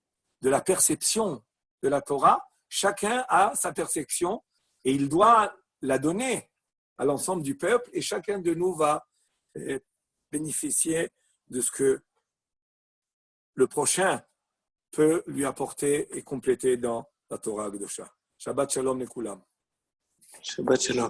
de la perception de la Torah, chacun a sa perception et il doit la donner à l'ensemble du peuple et chacun de nous va bénéficier de ce que le prochain peut lui apporter et compléter dans la Torah Kedosha. Shabbat Shalom Lekulam. Shabbat Shalom.